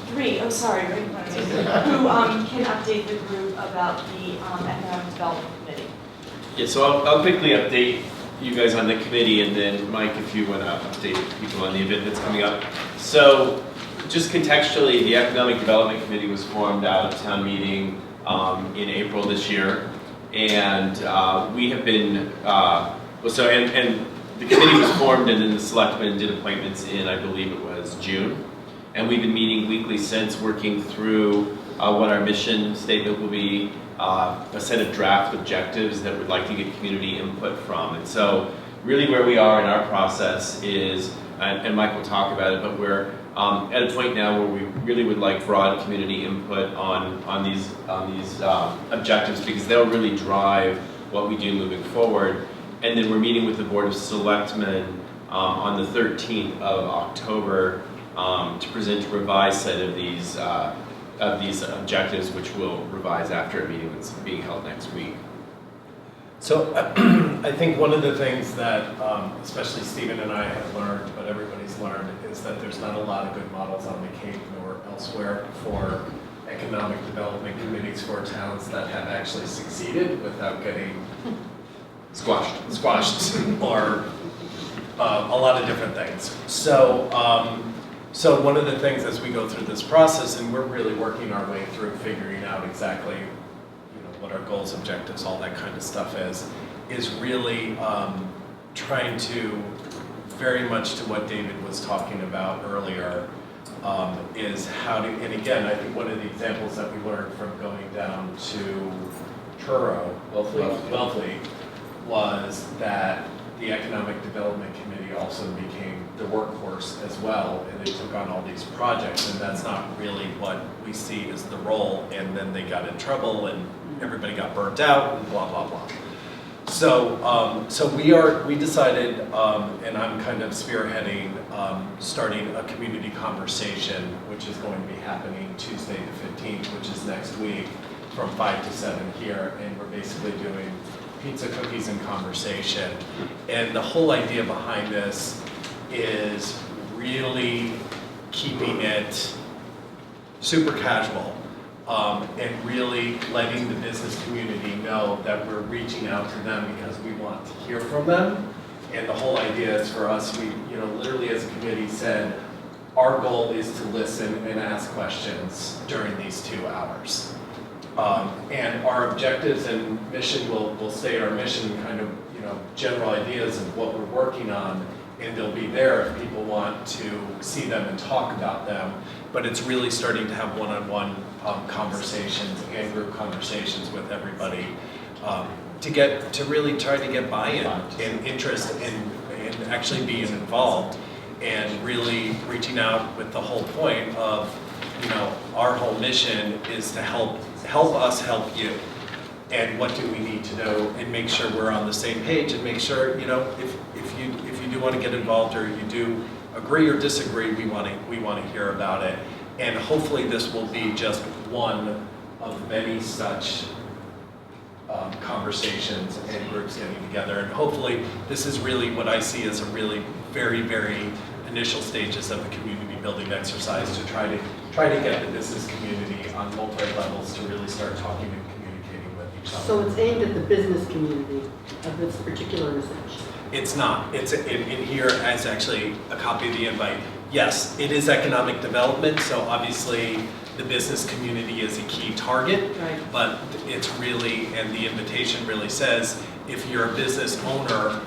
Three, oh, sorry, right in front of me, who can update the group about the Economic Development Committee. Yeah, so I'll quickly update you guys on the committee, and then Mike, if you want to update people on the event that's coming up. So just contextually, the Economic Development Committee was formed out of town meeting in April this year, and we have been, and the committee was formed, and then the selectmen did appointments in, I believe it was June, and we've been meeting weekly since, working through what our mission statement will be, a set of draft objectives that we'd like to get community input from. And so really where we are in our process is, and Mike will talk about it, but we're at a point now where we really would like broad community input on these objectives, because they'll really drive what we do moving forward. And then we're meeting with the Board of Selectmen on the 13th of October to present a revised set of these objectives, which we'll revise after a meeting that's being held next week. So I think one of the things that especially Stephen and I have learned, but everybody's learned, is that there's not a lot of good models on the Cape nor elsewhere for economic development committees for towns that have actually succeeded without getting squashed or a lot of different things. So one of the things as we go through this process, and we're really working our way through figuring out exactly what our goals, objectives, all that kind of stuff is really trying to, very much to what David was talking about earlier, is how to, and again, I think one of the examples that we learned from going down to Truro, Wellfleet, was that the Economic Development Committee also became the workhorse as well, and they took on all these projects, and that's not really what we see as the role, and then they got in trouble, and everybody got burnt out, and blah, blah, blah. So we decided, and I'm kind of spearheading, starting a community conversation, which is going to be happening Tuesday the 15th, which is next week, from 5 to 7 here, and we're basically doing pizza, cookies, and conversation. And the whole idea behind this is really keeping it super casual, and really letting the business community know that we're reaching out to them because we want to hear from them. And the whole idea is for us, we literally as a committee said, our goal is to listen and ask questions during these 2 hours. And our objectives and mission will state our mission, kind of, general ideas of what we're working on, and they'll be there if people want to see them and talk about them. But it's really starting to have one-on-one conversations and group conversations with everybody to really try to get buy-in and interest in actually being involved, and really reaching out with the whole point of, our whole mission is to help us help you. And what do we need to know, and make sure we're on the same page, and make sure, if you do want to get involved, or you do agree or disagree, we want to hear about it. And hopefully this will be just one of many such conversations and groups getting together. And hopefully, this is really what I see as a really very, very initial stages of a community building exercise to try to get the business community on multi levels to really start talking and communicating with each other. So it's aimed at the business community of this particular research? It's not. It's in here as actually a copy of the invite. Yes, it is economic development, so obviously the business community is a key target, right. But it's really, and the invitation really says, if you're a business owner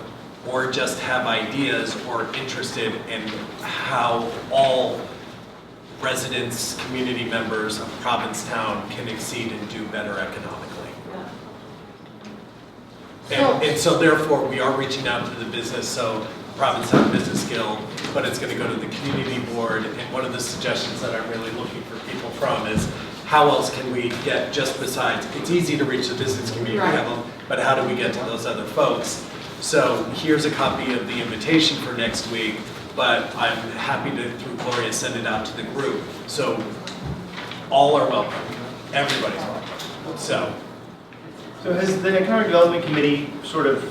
or just have ideas or interested in how all residents, community members of Provincetown can exceed and do better economically. And so therefore, we are reaching out to the business, so Provincetown Business Guild, but it's going to go to the community board. And one of the suggestions that I'm really looking for people from is how else can we get, just besides, it's easy to reach the business community, Right. but how do we get to those other folks? So here's a copy of the invitation for next week, but I'm happy to, through Gloria, send it out to the group. So all are welcome. Everybody's welcome. So has the Economic Development Committee sort of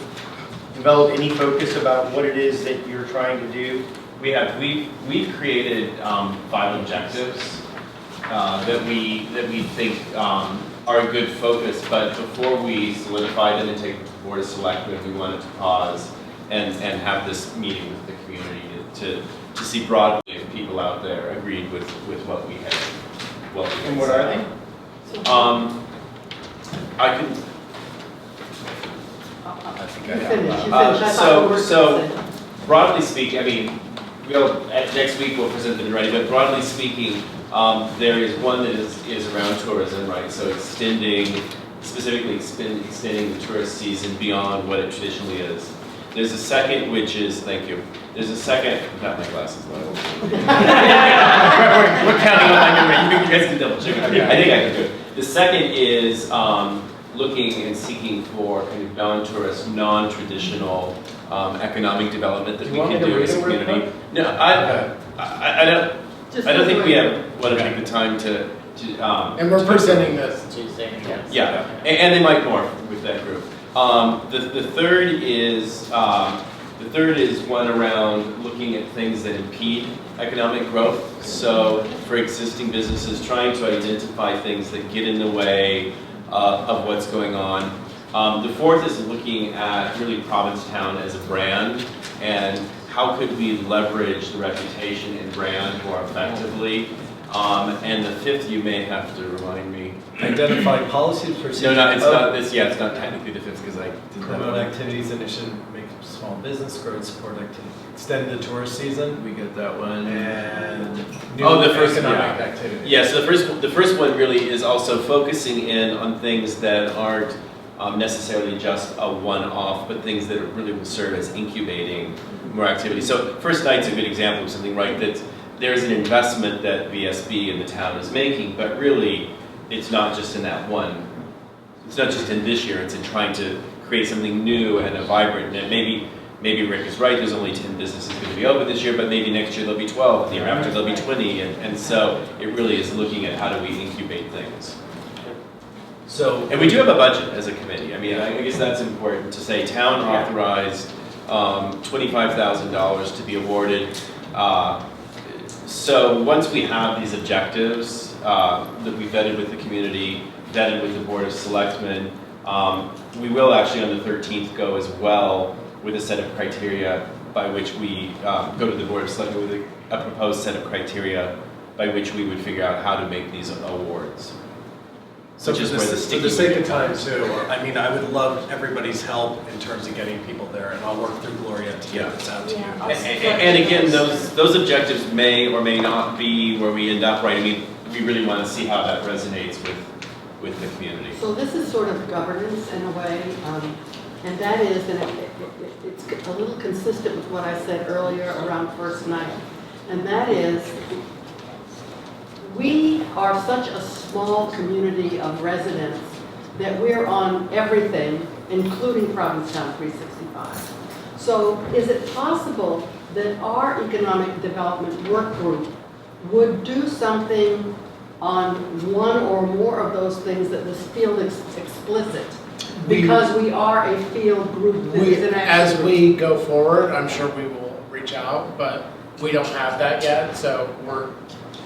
developed any focus about what it is that you're trying to do? We've created 5 objectives that we think are a good focus, but before we solidify them and take the Board of Selectmen, we wanted to pause and have this meeting with the community to see broadly if people out there agreed with what we had. And what are they? I can. I think I finish. have. So broadly speaking, I mean, next week we'll present them ready, but broadly speaking, there is one that is around tourism, right? So specifically extending the tourist season beyond what it traditionally is. There's a second, which is, thank you. There's a second, not my glasses, but we're counting on my memory. You guys can double check. I think I can do it. The second is looking and seeking for kind of non-tourist, non-traditional economic development that we can do as a community. No, I don't think we want to take the time to and we're presenting this Tuesday. Yeah, and they might more with that group. The third is one around looking at things that impede economic growth. So for existing businesses, trying to identify things that get in the way of what's going on. The fourth is looking at really Provincetown as a brand and how could we leverage the reputation and brand more effectively. And the fifth, you may have to remind me. Identify policies, procedures. No, it's not this. Yeah, it's not technically the fifth because I didn't promote activities, initiative, make small business growth, support activity, extend the tourist season. We get that one. And the first economic activity. Yeah, so the first one really is also focusing in on things that aren't necessarily just a one-off, but things that really will serve as incubating more activity. So first night's a good example of something, right? That there's an investment that VSB in the town is making, but really it's not just in that one. It's not just in this year. It's in trying to create something new and a vibrant. And maybe Rick is right. There's only 10 businesses going to be open this year, but maybe next year there'll be 12. The year after there'll be 20. And so it really is looking at how do we incubate things. And we do have a budget as a committee. I mean, I guess that's important to say. Town authorized $25,000 to be awarded. So once we have these objectives that we vetted with the community, vetted with the Board of Selectmen, we will actually on the 13th go as well with a set of criteria by which we go to the Board of Selectmen with a proposed set of criteria by which we would figure out how to make these awards. So for the sake of time too, I mean, I would love everybody's help in terms of getting people there, and I'll work through Gloria to get this out to you. And again, those objectives may or may not be where we end up, right? I mean, we really want to see how that resonates with the community. So this is sort of governance in a way, and that is, and it's a little consistent with what I said earlier around first night, and that is, we are such a small community of residents that we're on everything, including Provincetown 365. So is it possible that our economic development work group would do something on one or more of those things that was field explicit? Because we are a field group that is an action As group. we go forward, I'm sure we will reach out, but we don't have that yet, so we're,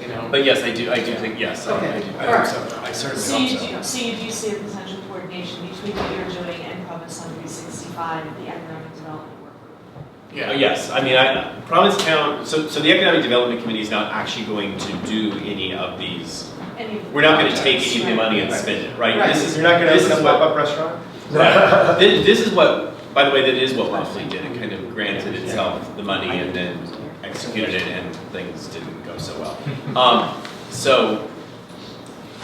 you know. But yes, I do think, yes, I Okay. do. All right. I certainly So hope you so. do, so you do see a potential coordination between what you're doing and Provincetown 365 and the economic development work group? Yeah. Yes, I mean, Provincetown, so the Economic Development Committee is not actually going to do any of these. We're not going to take any of the money and spend it, right? Right. This is, You're not gonna this open is a what, pop-up restaurant? right. This is what, by the way, that is what Wellesley did. It kind of granted itself the money and then executed it, and things didn't go so well. So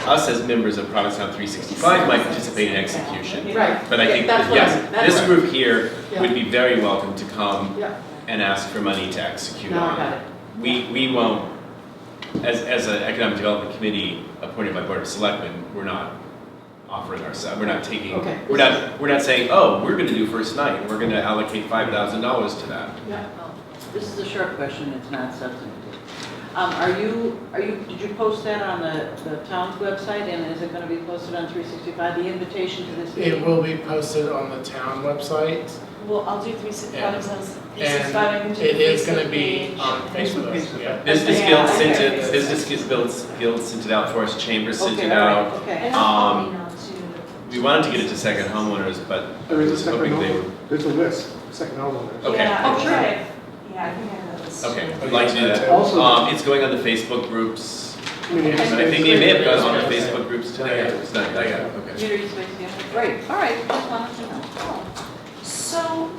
us as members of Provincetown 365 might participate in execution. Right. But I Yeah, think, that's that, what I yes, mean. That's this right. group here Yeah. would be very welcome to come Yeah. and ask for money to execute No, I on. got it. We won't, as an economic development committee appointed by Board of Selectmen, we're not offering ourselves, we're not taking, Okay. we're not saying, oh, we're gonna do first night, and we're gonna allocate $5,000 to that. Yeah. Well, this is a short question, it's not substantive. Did you post that on the town's website, and is it gonna be posted on 365, the invitation to this meeting? It will be posted on the town website, Well, I'll do 365, Yeah. it says 365, I can and do it the is Facebook gonna be page. on Facebook, yeah. Business Yeah, Guild okay. sent it, Guild sent it out for us, Chambers sent Okay, it all right, out. okay. And I'll email too. We wanted to get it to second homeowners, but I There is a was second hoping they would. home, there's a list, second homeowners. Okay. Yeah, Oh, sure. Yeah, I think I know this. Okay, I'd like to do that. Also- It's going on the Facebook groups, I mean, and I think they may have gone on the Facebook groups today. It's not, okay. Community space, yeah, great, all right, just wanted to know. So,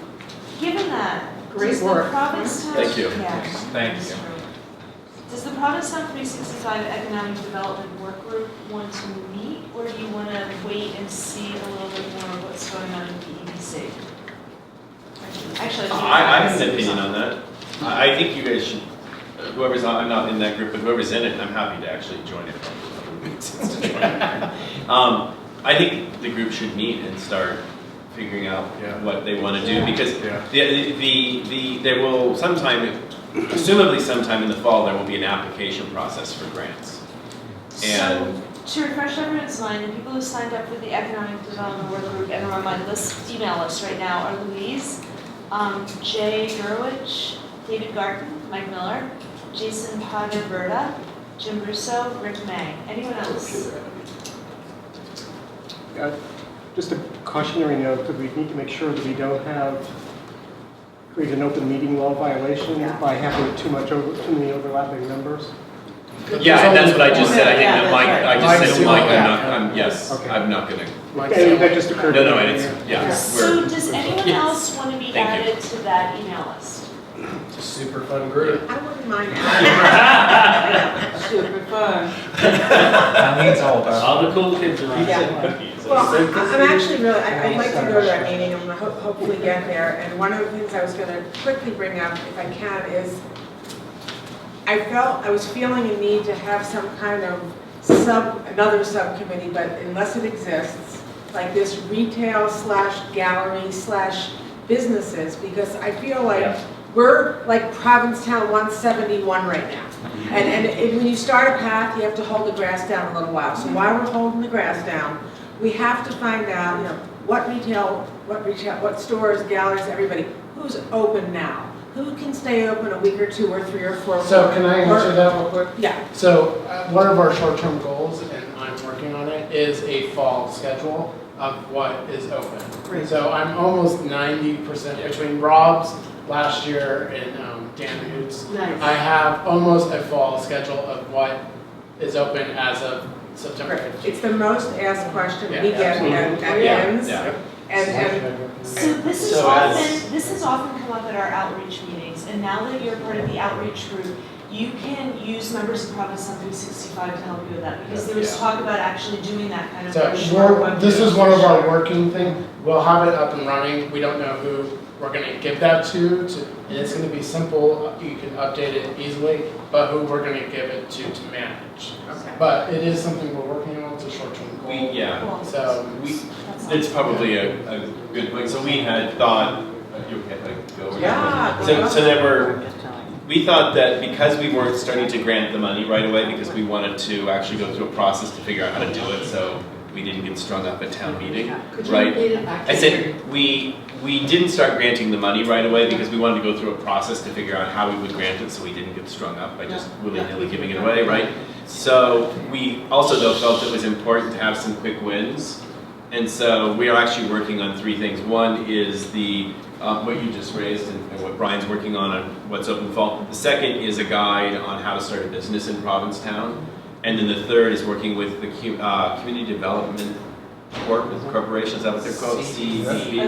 given that, Great does work. the Provincetown... Thank you. Yeah. Thanks. Does the Provincetown 365 Economic Development Work Group want to meet, or do you want to wait and see a little bit more of what's going on with the EDC? Actually, I have an opinion on that. I think you guys should, whoever's on, I'm not in that group, but whoever's in it, I'm happy to actually join it. It makes sense to join it. I think the group should meet and start figuring out what they want to do, because there will assumably sometime in the fall, there will be an application process for grants. And So, to refresh everyone's mind, the people who signed up for the Economic Development Work Group and are on my email list right now are Louise, Jay Gurwitch, David Garten, Mike Miller, Jason Potter-Berta, Jim Russo, Rick May. Anyone else? Just a cautionary note, that we need to make sure that we don't create an open meeting law violation by having too many overlapping members. yeah, and that's what I just said. I think Yeah, that Mike, that's I right. just said to Mike, Mike's yes, Okay. I'm not gonna. And that just occurred to me. No, and it's, yeah, So we're, does anyone else want to be Thank you. added to that email list? It's a super fun group. I wouldn't mind Super fun. Eileen's all about. All the cool kids are on. Well, I'm actually really, I'd like to go to that meeting, I'm gonna hopefully get there, and one of the things I was gonna quickly bring up, if I can, is I was feeling a need to have some kind of another subcommittee, but unless it exists, like this retail / gallery / businesses, because I feel like we're like Provincetown 171 right now. And when you start a path, you have to hold the grass down a little while. So while we're holding the grass down, we have to find out, what stores, galleries, everybody, who's open now? Who can stay open a week or 2 or 3 or 4? So can I answer that real quick? Yeah. So one of our short-term goals, and I'm working on it, is a fall schedule of what is open. Great. So I'm almost 90% between Rob's last year and Dan Hoots. Nice. I have almost a fall schedule of what is open as of September 15th. It's the most asked question Yeah, we get absolutely. at Yeah, ends. yeah. And So this has often come up at our outreach meetings, and now that you're part of the outreach group, you can use members of Provincetown 365 to help you with that, because there was talk about actually doing that kind of brochure. This is one of our working things. We'll have it up and running. We don't know who we're going to give that to, and it's going to be simple. You can update it easily, but who we're going to give it to manage. Okay. But it is something we're working on. It's a short-term goal. So it's probably a good point. So we had thought, you okay, like, go over Yeah, that? So there were, we thought that because we weren't starting to grant the money right away, because we wanted to actually go through a process to figure out how to do it, so we didn't get strung up at town meeting, Could you right? repeat it? I said, we didn't start granting the money right away because we wanted to go through a process to figure out how we would grant it so we didn't get strung up by just willy-nilly giving it away, right? So we also though felt it was important to have some quick wins. And so we are actually working on 3 things. One is the what you just raised and what Brian's working on What's Open Fall. The second is a guide on how to start a business in Provincetown. And then the third is working with the Community Development Corporation, is that what they're called? CDP.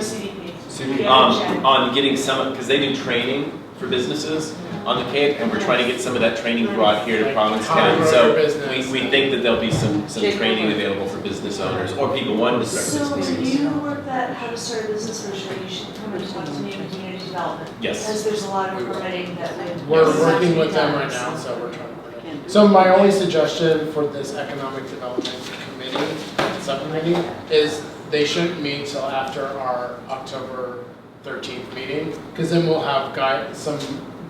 On getting some, because they do training for businesses on the Cape, and we're trying to get some of that training brought here to Provincetown. So we think that there'll be some training available for business owners or people wanting to start So businesses. when you work that how to start a business brochure, you should come and talk to me in community development. Yes. Because there's a lot of permitting that would. We're working with them right now, so we're trying to work it. So my only suggestion for this economic development committee, subcommittee, is they shouldn't meet till after our October 13th meeting, because then we'll have some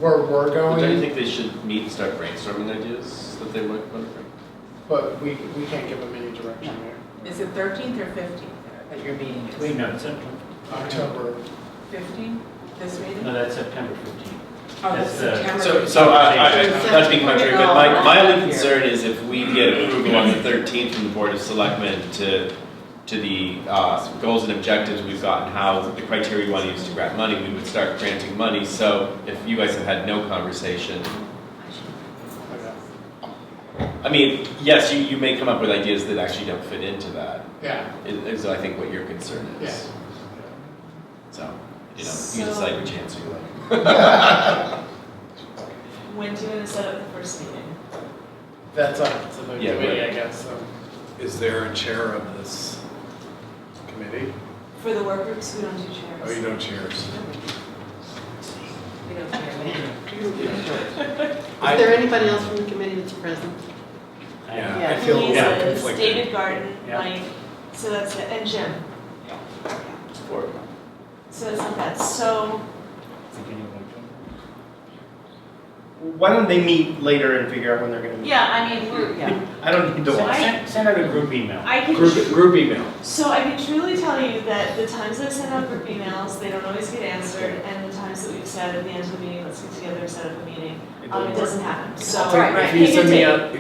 where we're But don't you going, think they should meet and start brainstorming ideas that they might want to bring? but we can't give them any direction there. Is it 13th or 15th? At your meeting. Wait, no, it's September. October. 15th, this meeting? No, that's September 15th. Oh, that's September. So not to be contrary, but my only concern is if we get approval on the 13th from the Board of Selectmen to the goals and objectives we've got and how the criteria we want to use to grant money, we would start granting money. So if you guys have had no conversation, I mean, yes, you may come up with ideas that actually don't fit into that. Yeah. Is I think what your concern is. Yeah. So, you decide which answer you like. When do you want to set up the first meeting? That's up to the committee, I guess, so. Is there a chair of this committee? For the work groups, we don't do chairs. Oh, you know chairs. We don't chair. Is there anybody else from the committee that's present? Yeah, I feel a little Liz, conflicted. David Garden, Yeah. Mike, so that's it, and Jim. So it's not bad. So Why don't they meet later and figure out when they're gonna meet? yeah, I mean, I don't need to watch. Send out a group email. I can Group email. So I can truly tell you that the times I've sent out group emails, they don't always get answered, and the times that we've said at the end of the meeting, let's get together and set up a meeting, it doesn't happen. So If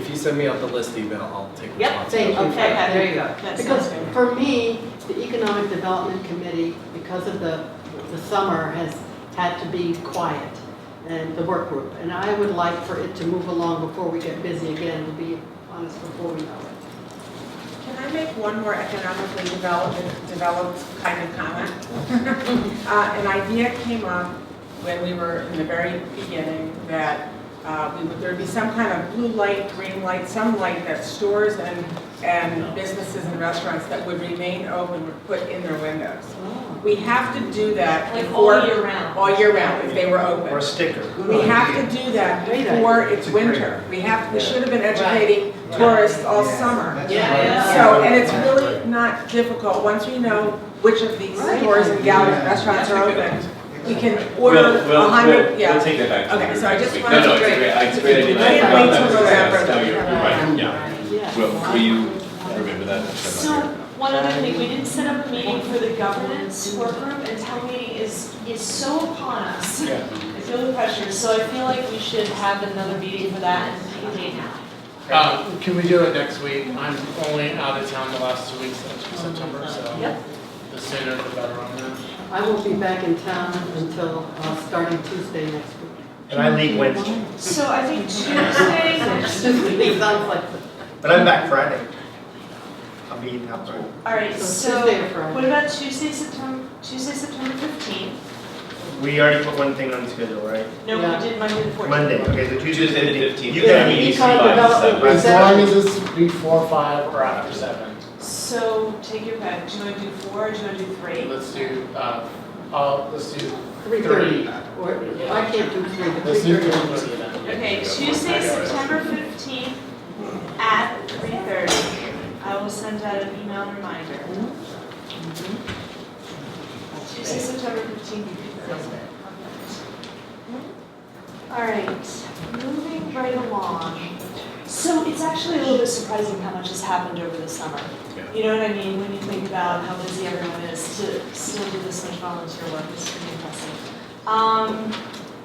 you send me out the list email, I'll take responsibility. Thank you. Okay, there you go. Because for me, the Economic Development Committee, because of the summer, has had to be quiet, and the work group. And I would like for it to move along before we get busy again, to be honest, before we know it. Can I make one more economically developed kind of comment? An idea came up when we were in the very beginning that there'd be some kind of blue light, green light, some light that stores and businesses and restaurants that would remain open would put in their windows. We have to do that Like before, all year round. all year round if they were open. Or a sticker. We have to do that before it's winter. We should have been educating tourists all summer. Yeah. So, and it's really not difficult, once we know which of these stores and galleries and restaurants are open, we can order 100, yeah. We'll take that back to the Okay, group so I next just week. wanted No, to. it's a great idea. I can't wait till Yeah, November. you're right, yeah. Will you remember that? So one other thing, we didn't set up a meeting for the governance work group, and town meeting is so upon us. Yeah. I feel the pressure, so I feel like we should have another meeting for that and pick a date now. Can we do it next week? I'm only out of town the last 2 weeks of September, so Yep. the sooner the better on that. I won't be back in town until starting Tuesday next week. And I leave Wednesday. So I think Tuesday, It sounds like, But I'm back Friday. I'll be in town Friday. all right, So so Tuesday or Friday? what about Tuesday, September 15th? We already put one thing on the schedule, right? No, Yeah. we did Monday the 14th. Monday, okay, so Tuesday the 15th. You got a meeting. As long as it's before 5 or after 7. So take your pick. Do you want to do 4 or do you want to do 3? Let's do, let's do 3:30, or, I can't do 3, but Let's do 3:30. 3:30 then. Okay, Tuesday, September 15th at 3:30. I will send out an email reminder. Tuesday, September 15th. All All right, moving right along. So it's actually a little bit surprising how much has happened over the summer. You know what I mean? When you think about how busy everyone is, to still do this much volunteer work is pretty impressive.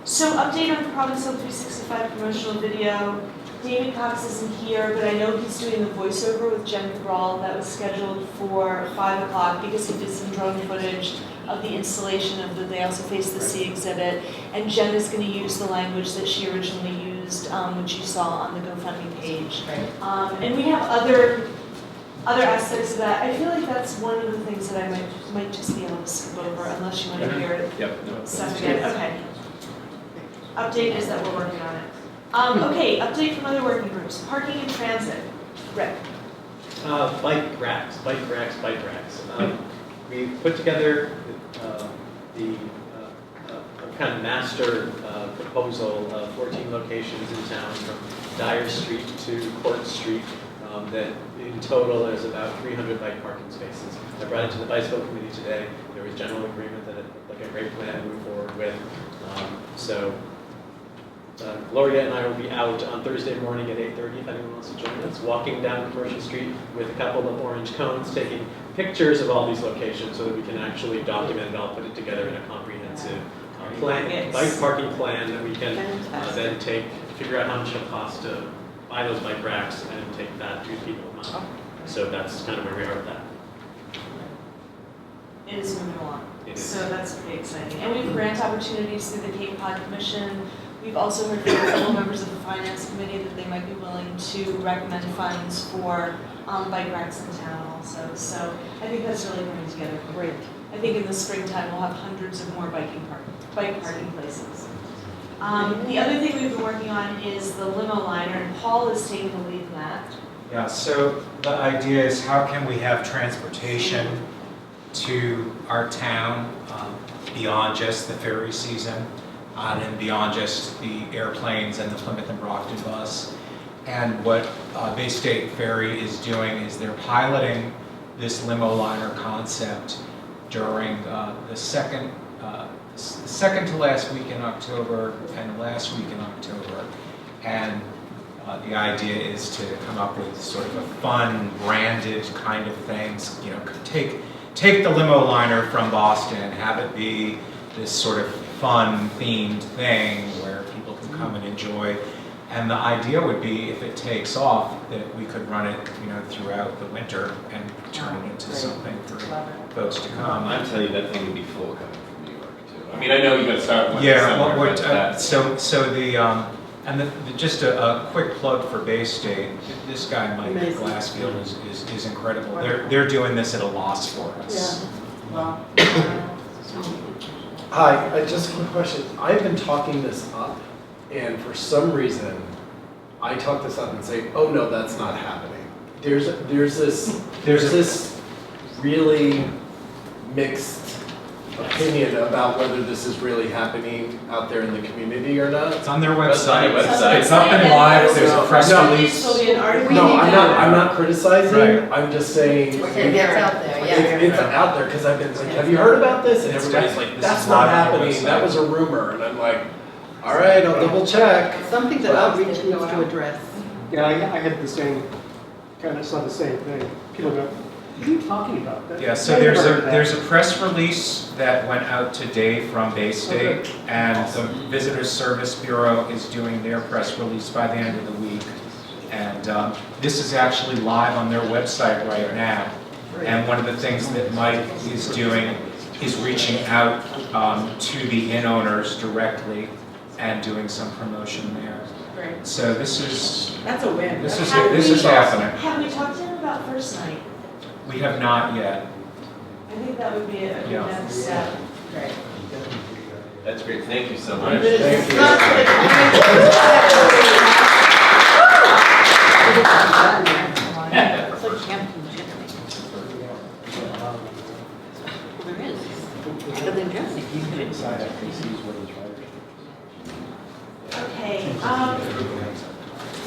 So update on the Provincetown 365 promotional video. David Cox isn't here, but I know he's doing the voiceover with Jen McGraw that was scheduled for 5 o'clock because he did some drone footage of the installation of the They Also Face the Sea exhibit. And Jen is going to use the language that she originally used, which you saw on the GoFundMe page. And we have other aspects of that. I feel like that's one of the things that I might just be able to skip over unless you want to hear stuff again. Okay. Update is that we're working on it. Okay, update from other working groups. Parking and transit. Rick. Bike racks. We put together the kind of master proposal of 14 locations in town from Dyer Street to Court Street. That in total is about 300 bike parking spaces. I brought it to the bicycle committee today. There was general agreement that it looked like a great plan to move forward with. Gloria and I will be out on Thursday morning at 8:30 if anyone wants to join us, walking down Commercial Street with a couple of orange cones, taking pictures of all these locations so that we can actually document it all, put it together in a comprehensive plan, bike parking plan that we can then figure out how much it'll cost to buy those bike racks and take that to people. So that's kind of where we are with that. It is moving along. So that's pretty exciting. And we have grant opportunities through the Cape Cod Commission. We've also heard from a couple members of the Finance Committee that they might be willing to recommend funds for bike racks in town also. So I think that's really coming together great. I think in the springtime we'll have hundreds of more bike parking places. The other thing we've been working on is the Limo Liner, and Paul is taking the lead in that. Yeah, so the idea is how can we have transportation to our town beyond just the ferry season and beyond just the airplanes and the Plymouth and Brockton bus. And what Bay State Ferry is doing is they're piloting this Limo Liner concept during the second to last week in October and the last week in October. And the idea is to come up with sort of a fun, branded kind of things. You know, take the Limo Liner from Boston, have it be this sort of fun, themed thing where people can come and enjoy. And the idea would be, if it takes off, that we could run it, you know, throughout the winter and turn it into something for folks to come. I'm telling you, that thing would be full coming from New York too. I mean, I know you got to start with just a quick plug for Bay State. This guy Mike Glassfield is incredible. They're doing this at a loss for us. Yeah. Hi, just a quick question. I've been talking this up, and for some reason, I talk this up and say, "Oh no, that's not happening." There's this really mixed opinion about whether this is really happening out there in the community or not. It's on their website. It's up and live. There's a press release. No, I'm not criticizing. Right. I'm just saying It's out there, yeah. it's out there because I've been like, "Have you heard about this?" And everybody's like, "That's not happening. That was a rumor." And I'm like, "All right, I'll double check." Something that outreach needs to address. Yeah, I had the same, kind of saw the same thing. People go, what are you talking about? Yeah, so there's a press release that went out today from Bay State, and the Visitors Service Bureau is doing their press release by the end of the week. And this is actually live on their website right now. And one of the things that Mike is doing is reaching out to the inn owners directly and doing some promotion there. Great. So That's a win. This is happening. Have we talked to him about first night? We have not yet. I think that would be a good next step. Great. That's great. Thank you so much. Thank you. It's like Hampton Jitney. Well, there is. Other than Jesse. Okay,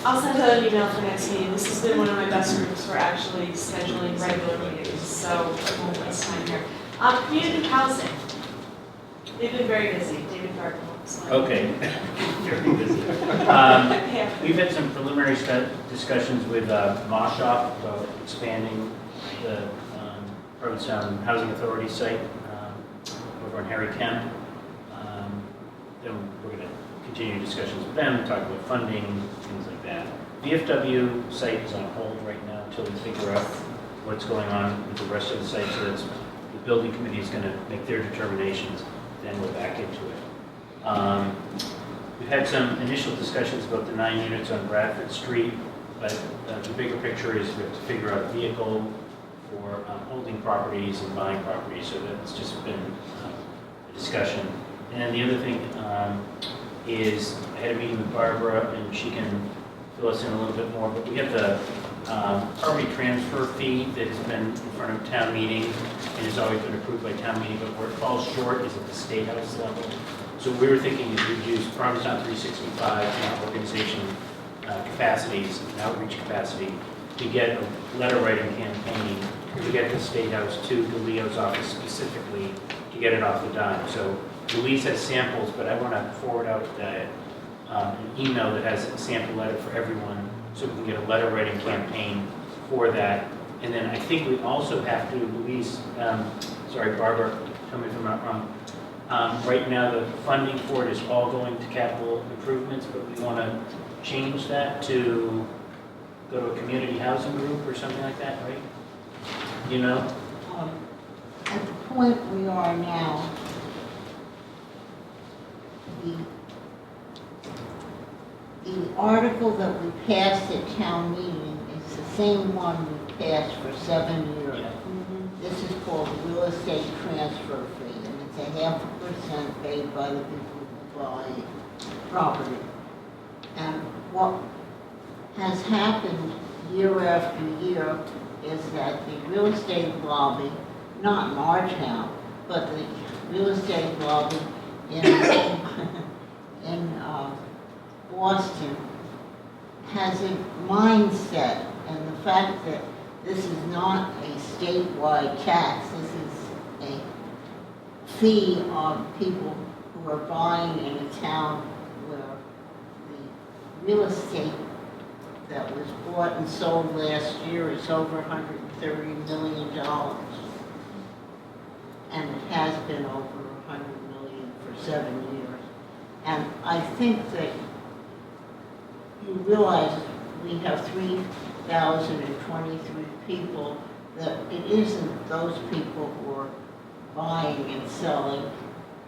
I'll send out an email for next meeting. This has been one of my best groups for actually scheduling regular meetings, so I won't waste time here. Community housing. They've been very busy. David Gardner. Okay. Very busy. We've had some preliminary discussions with Moshop about expanding the Provincetown Housing Authority site over on Harry Kemp. Then we're going to continue discussions with them, talk about funding, things like that. VFW site is on hold right now until we figure out what's going on with the rest of the site. So that's, the building committee is going to make their determinations, then we're back into it. We've had some initial discussions about the 9 units on Bradford Street, but the bigger picture is we have to figure out a vehicle for holding properties and buying properties. So that's just been a discussion. And the other thing is I had a meeting with Barbara, and she can fill us in a little bit more, but we have the property transfer fee that has been in front of town meeting and has always been approved by town meeting, but where it falls short is at the State House level. So what we were thinking is we'd use Provincetown 365 organization capacities and outreach capacity to get a letter writing campaign to get the State House to Leo's office specifically to get it off the dime. So Louise has samples, but I want to forward out an email that has a sample letter for everyone so we can get a letter writing campaign for that. And then I think we also have to, Louise, sorry, Barbara, tell me if I'm not wrong. Right now, the funding for it is all going to capital improvements, but we want to change that to go to a community housing group or something like that, right? You know? At the point we are now, the article that we passed at town meeting is the same one we passed for 7 years. This is called real estate transfer fee, and it's a 0.5% paid by the people who buy property. And what has happened year after year is that the real estate lobby, not in our town, but the real estate lobby in Boston has a mindset, and the fact that this is not a statewide tax, this is a fee on people who are buying in a town where the real estate that was bought and sold last year is over $130 million. And it has been over $100 million for 7 years. And I think that you realize we have 3,023 people, that it isn't those people who are buying and selling.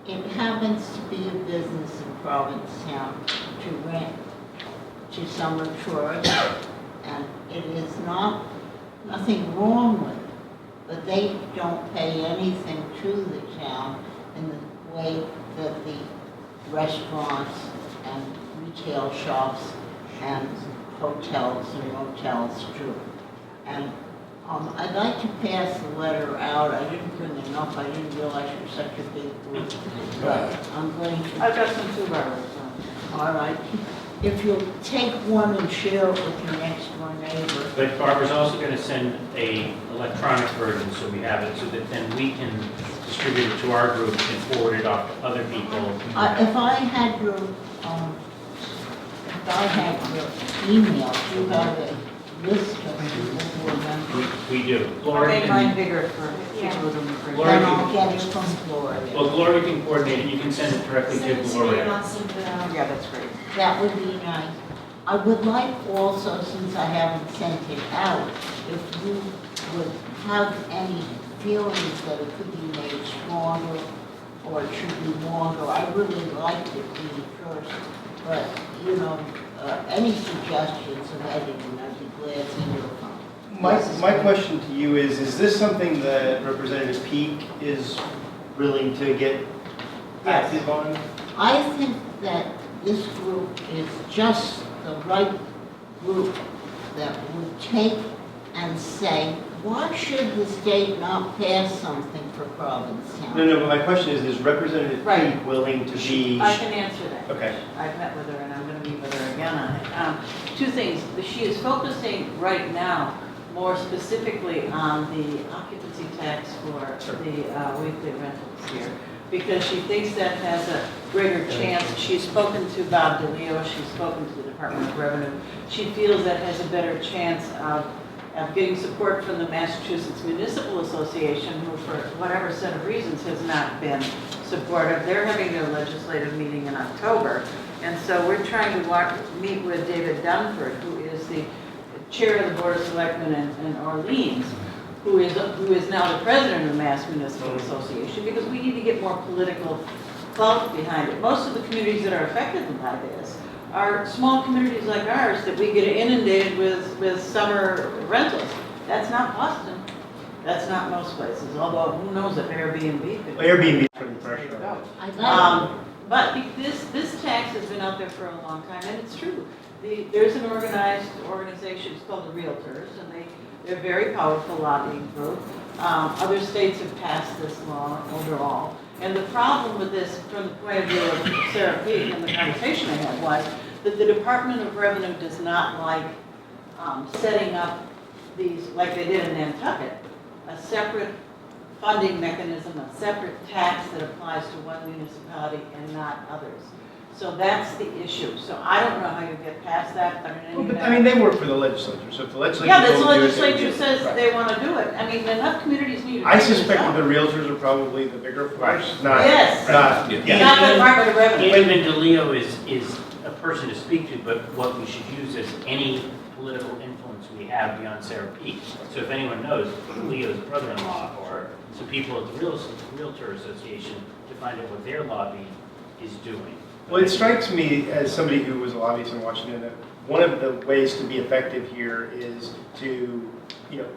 It happens to be a business in Provincetown to rent to summer tourists, and it is nothing wrong with it. But they don't pay anything to the town in the way that the restaurants and retail shops and hotels and motels do. And I'd like to pass the letter out. I didn't bring enough. I didn't realize you're such a big group. But I'm going to. I've got some too, Barbara. All right. If you'll take one and share it with your next door neighbor. But Barbara's also going to send a electronic version so we have it, so that then we can distribute it to our group and forward it off to other people. If I had your email, do you have a list of people who are members? We do. Or make mine bigger for people who don't. Then I'll get it from Gloria. Well, Gloria can coordinate it. You can send it directly to Gloria. Yeah, that's great. That would be nice. I would like also, since I haven't sent it out, if you would have any feelings that it could be made stronger or it should be longer. I really liked it being first, but, you know, any suggestions of editing, I'd be glad to hear from. My question to you is this something that Representative Peak is willing to get active on? I think that this group is just the right group that would take and say, why should the state not pass something for Provincetown? No, but my question is Representative Peak willing to be? I can answer that. Okay. I've met with her and I'm going to meet with her again on it. Two things. She is focusing right now more specifically on the occupancy tax for the weekly rentals here, because she thinks that has a greater chance. she's spoken to Bob DeLeo, she's spoken to the Department of Revenue. She feels that has a better chance of getting support from the Massachusetts Municipal Association, who for whatever set of reasons has not been supportive. They're having their legislative meeting in October. And so we're trying to meet with David Dunford, who is the chair of the Board of Selectmen in Orleans, who is now the president of the Mass Municipal Association, because we need to get more political clout behind it. Most of the communities that are affected by this are small communities like ours that we get inundated with summer rentals. That's not Boston. That's not most places, although who knows if Airbnb could. Airbnb is pretty pressure. But this tax has been out there for a long time, and it's true. There's an organization, it's called the Realtors, and they're a very powerful lobbying group. Other states have passed this law overall. And the problem with this, from the point of view of Sarah Pete and the conversation I had, was that the Department of Revenue does not like setting up these, like they did in Nantucket, a separate funding mechanism, a separate tax that applies to one municipality and not others. So that's the issue. So I don't know how you get past that. I mean, they work for the legislature, so if the legislature. Yeah, the told you legislature says they want to do it. I mean, enough communities need to. I suspect that the realtors are probably the bigger force, not. Yes. Not the Department of Revenue. David DeLeo is a person to speak to, but what we should use is any political influence we have beyond Sarah Pete. So if anyone knows, Leo's brother-in-law or some people at the Realtor Association to find out what their lobby is doing. Well, it strikes me as somebody who was a lobbyist in Washington that one of the ways to be effective here is to,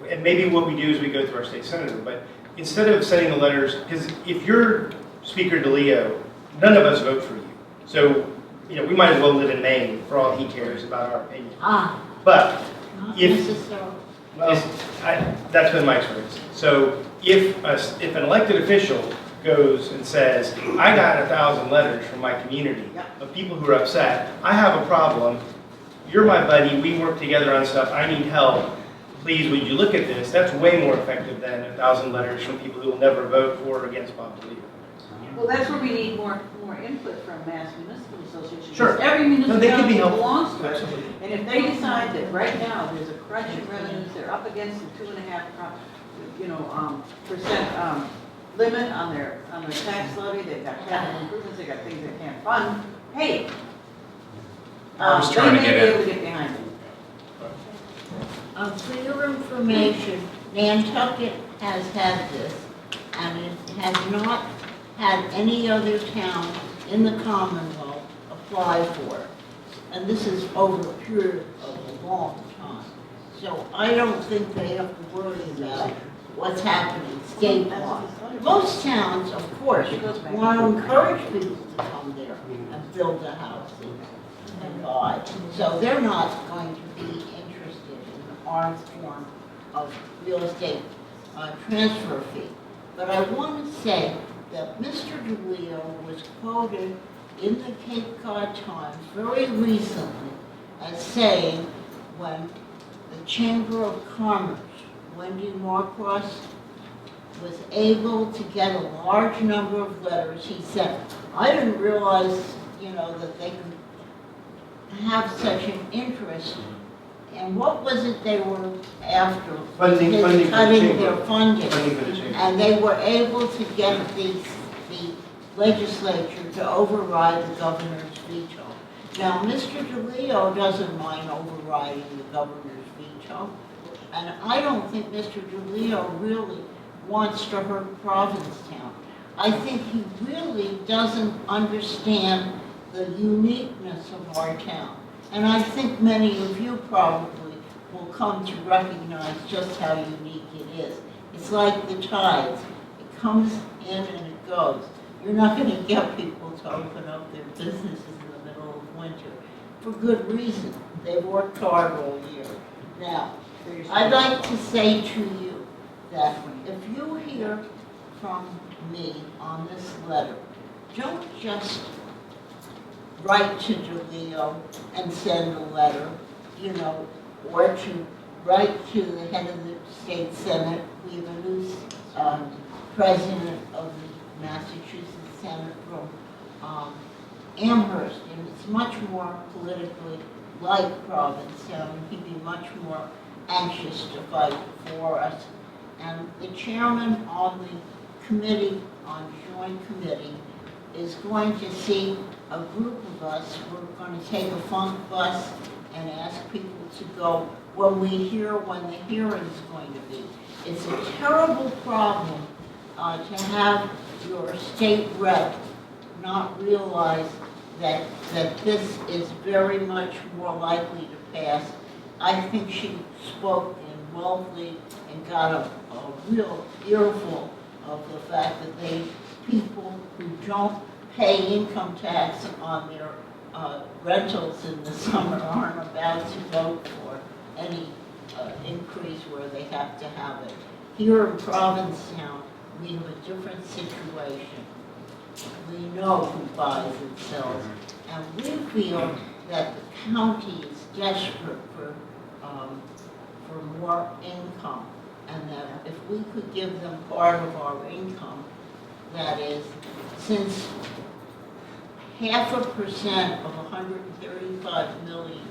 and maybe what we do is we go through our state senator, but instead of sending the letters, because if you're Speaker DeLeo, none of us vote for you. So, we might as well live in Maine for all he cares about our opinion. But if, that's been my experience. So if an elected official goes and says, I got 1,000 letters from my community of people who are upset, I have a problem, you're my buddy, we work together on stuff, I need help, please would you look at this? That's way more effective than 1,000 letters from people who will never vote for or against Bob DeLeo. Well, that's where we need more input from Mass Municipal Association. Sure. Every municipality belongs to it. Absolutely. And if they decide that right now there's a crunch in revenues, they're up against the 2.5% limit on their tax levy, they've got capital improvements, they've got things they can't fund. Hey, they may be able to get behind it. For your information, Nantucket has had this, and it has not had any other town in the Commonwealth apply for it. And this is over a period of a long time. So I don't think they have to worry about what's happening statewide. Most towns, of course, want to encourage people to come there and build a house and buy. So they're not going to be interested in our form of real estate transfer fee. But I want to say that Mr. DeLeo was quoted in the Cape Cod Times very recently as saying when the Chamber of Commerce, Wendy Norcross, was able to get a large number of letters, he said, I didn't realize, that they could have such an interest. And what was it they were after? Funding cutting their funding. Funding for the chamber. And they were able to get the legislature to override the governor's veto. Now, Mr. DeLeo doesn't mind overriding the governor's veto. And I don't think Mr. DeLeo really wants to hurt Provincetown. I think he really doesn't understand the uniqueness of our town. And I think many of you probably will come to recognize just how unique it is. It's like the tides. It comes in and it goes. You're not going to get people to open up their businesses in the middle of winter. For good reason. They've worked hard all year. Now, I'd like to say to you that if you hear from me on this letter, don't just write to DeLeo and send a letter, or to write to the head of the state senate. We have a new president of the Massachusetts Senate from Amherst, and it's much more politically like Provincetown, and he'd be much more anxious to fight for us. And the chairman on the committee, on joint committee, is going to see a group of us. We're going to take a funk bus and ask people to go when we hear when the hearing is going to be. It's a terrible problem to have your state rep not realize that this is very much more likely to pass. I think she spoke in Wellesley and got a real earful of the fact that people who don't pay income tax on their rentals in the summer aren't about to vote for any increase where they have to have it. Here in Provincetown, we have a different situation. We know who buys and sells, and we feel that the county is desperate for more income, and that if we could give them part of our income, that is, since 0.5% of 135 million,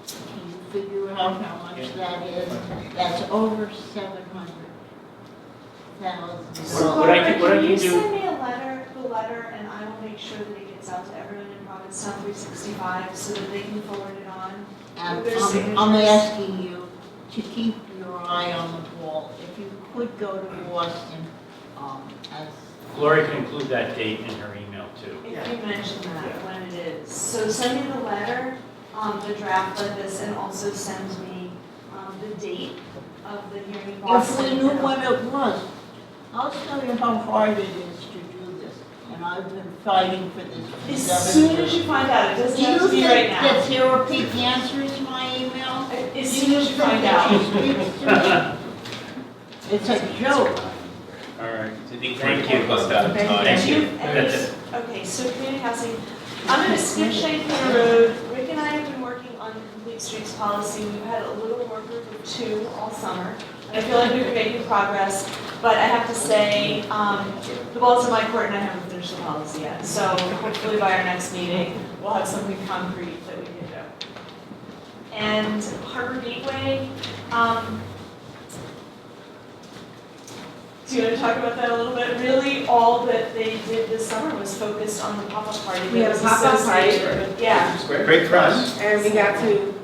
can you figure out how much that is? That's over 700,000. So can you send me the letter, and I will make sure that it gets out to everyone in Provincetown 365 so that they can forward it on. And with their signatures. I'm asking you to keep your eye on the ball. If you could go to Boston, as Gloria can include that date in her email too. If you mention that, when it is. So send me the letter, the draft like this, and also send me the date of the hearing in if Boston. we knew when it was. I'll tell you how hard it is to do this, and I've been fighting for this for As 7 soon years. as you find out, it doesn't Do have you to be think right now. that Sarah Peak answers my email? As soon as you find out. It's a joke. All right. I think Thank we're you. close out of time. Thank you. And That's it. okay, so community housing. I'm going to skip Shank Painter Road. Rick and I have been working on the complete streets policy. We've had a little work group of 2 all summer. And I feel like we've been making progress, but I have to say, the ball's in my court and I haven't finished the policy yet. So hopefully by our next meeting, we'll have something concrete that we can do. And Harbor Gateway, do you want to talk about that a little bit? Really, all that they did this summer was focused on the pop-up party. We had a that was pop-up party. associated with- Yeah. Great for us. And we got to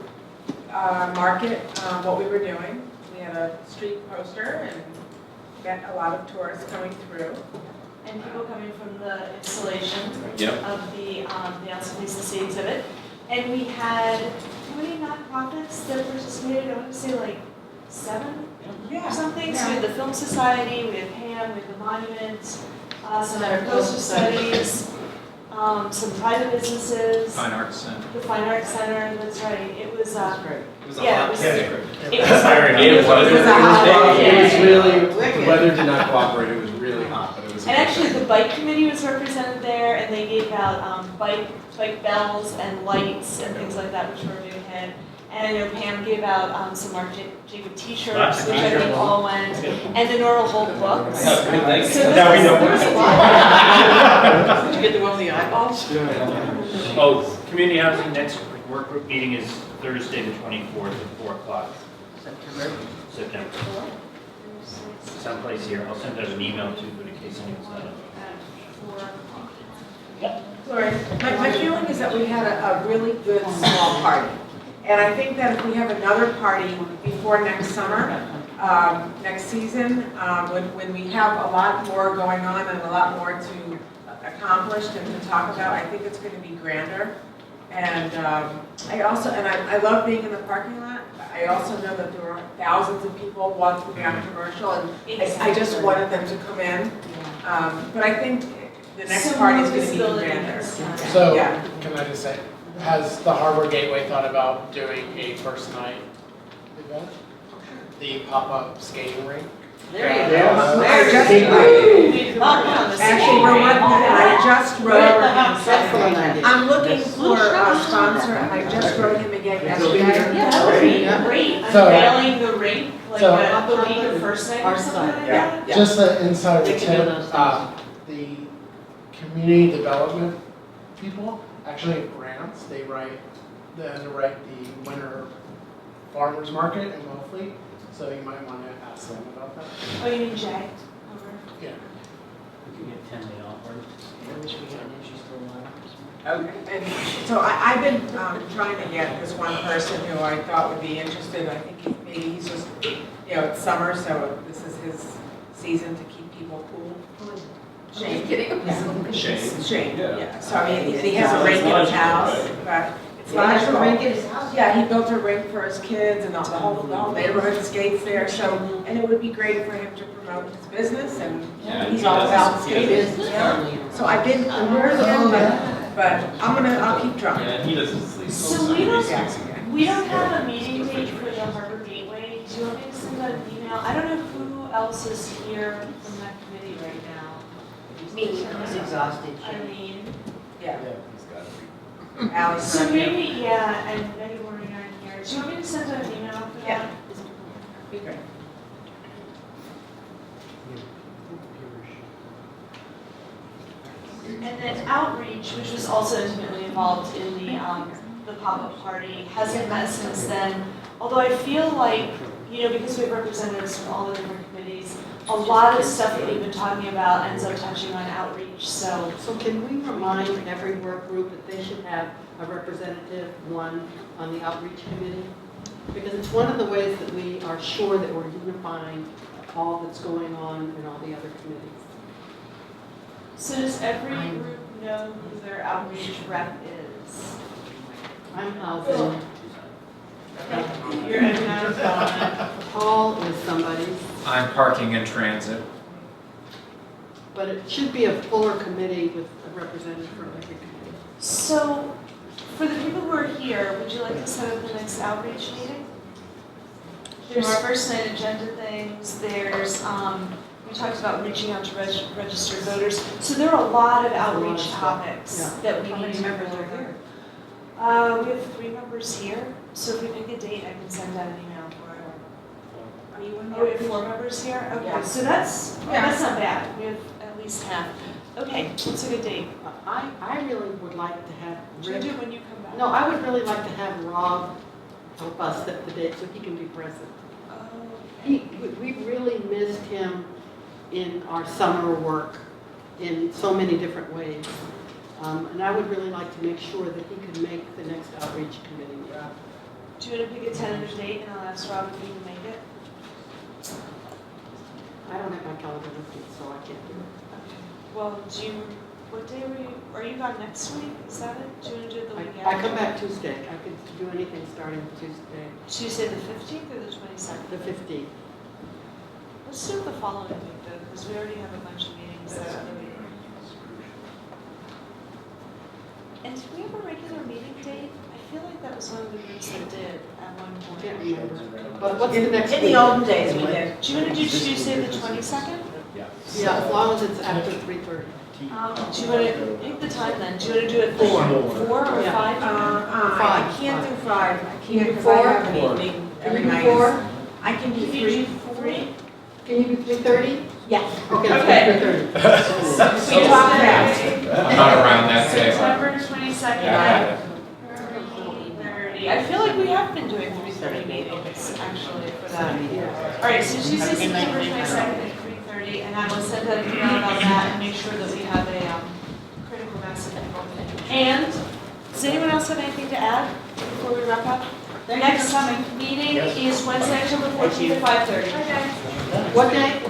market what we were doing. We had a street poster and got a lot of tourists coming through. And people coming from the installation Yep. of the Awesome Place to See exhibit. And we had, how many nonprofits that participated? I want to say like 7 or something. So we had the Film Society, we had PAM, we had the Monument, some coastal studies, some private businesses. Fine Arts Center. The Fine Arts Center, that's right. It was, It was a yeah, hot it was, day. it was very It was. a hot It was day. really, the weather did not cooperate, it was really hot, but it was. And actually, the bike committee was represented there, and they gave out bike bells and lights and things like that, which were a big hit. And I know Pam gave out some Mark Jacob t-shirts, Lots of which I think t-shirts. all went, and the Normal Hope books. Yeah, good, thanks. So Now we know. there was a lot. Did you get the one with the eyeballs? Oh, community housing, next work group meeting is Thursday, the 24th at 4 o'clock. September. Someplace here. I'll send out an email too, but in case anyone's not up. Gloria, my feeling is that we had a really good small party. And I think that if we have another party before next summer, next season, when we have a lot more going on and a lot more to accomplish and to talk about, I think it's going to be grander. And I love being in the parking lot. I also know that there were thousands of people walking down Commercial, and I just wanted them to come in. But I think the next party is going to be grander. So, Yeah. can I just say, has the Harbor Gateway thought about doing a first night event? The pop-up skating rink? There you Yeah. go. I just, actually, we're working on it. I just wrote, I'm looking for a sponsor, and I just wrote him again yesterday. Yeah, that would be great. So- Unveiling the rink, like So- the week of first night or something like that. Just an insider We can do tip, those things. the community development people actually have grants. They underwrite the winter farmers market in Wellfleet, so you might want to ask them about that. Oh, you mean Jay? Yeah. We could get 10-day offers. I wish we had an issue still alive. Okay, and so I've been trying to get this one person who I thought would be interested. I think maybe he's just, it's summer, so this is his season to keep people cool. Shane. Shane, yeah. So I mean, he has a rink in his house, but it's He has a logical. rink in his house? Yeah, he built a rink for his kids and the whole neighborhood skates there, so, and it would be great for him to promote his business, and Yeah, he's he all does. about He does skating. business. Yeah. So I've been, I'm working on it, but I'll keep trying. Yeah, he doesn't sleep. So we don't have a meeting date for the Harbor Gateway. Do you want me to send out an email? I don't know who else is here from that committee right now. Me, he's exhausted. Eileen. Yeah. He's got it. Alex. So maybe, yeah, and Betty Warren are here. Do you want me to send out an email for that? Yeah. Be great. And then outreach, which was also intimately involved in the pop-up party, hasn't met since then. Although I feel like, because we have representatives from all the different committees, a lot of stuff that we've been talking about ends up touching on outreach, so. So can we remind every work group that they should have a representative, one, on the outreach committee? Because it's one of the ways that we are sure that we're unifying all that's going on in all the other committees. So does every group know who their outreach rep is? I'm housing. You're Donna. Paul is somebody's, I'm parking and transit. but it should be a fuller committee with a representative from every committee. So, for the people who are here, would you like to set up the next outreach meeting? There's first night agenda things, there's, we talked about reaching out to registered voters. So there are a lot of outreach topics that we need to go over. We have 3 members here, so if we pick a date, I can send out an email for it. Are you in Oh, we have 4 members here? Okay, Yeah. so that's not bad. We have at least half. Okay, what's a good date? I really would like to have Should we Rick. do it when you come back? No, I would really like to have Rob help us set the date so he can be present. We really missed him in our summer work in so many different ways. And I would really like to make sure that he could make the next outreach committee. Do you want to pick a tentative date and I'll ask Rob if he can make it? I don't have my calendar with me, so I can't do it. Well, what day are you gone next week? Is that it? Do you want to do it the week I after? come back Tuesday. I could do anything starting Tuesday. Tuesday the 15th or the 22nd? The 15th. Let's do it the following week though, because we already have a bunch of meetings that other week. And did we have a regular meeting date? I feel like that was one of the groups that did at one point. Can't remember. But what's the next In week? the olden days, we did. Do you want to do Tuesday the 22nd? Yeah, as long as it's after 3:30. Do you want to pick the time then? Do you want to do it 4 or 5? I can't do 5. I can't because I Four? have an evening every Can you night. do 4? I can do Can you 3. do 3? Can you do 3:30? Yes. Okay, Okay. let's do 3:30. So you talk fast. I'm not around that day. September 22nd. Yeah. 3:30. I feel like we have been doing 3:30 meetings actually for that. All right, so Tuesday, September 22nd at 3:30, and I will send out an email about that and make sure that we have a critical mass of people. And does anyone else have anything to add before we wrap up? Next meeting is Wednesday, October 14th at 5:30. What day?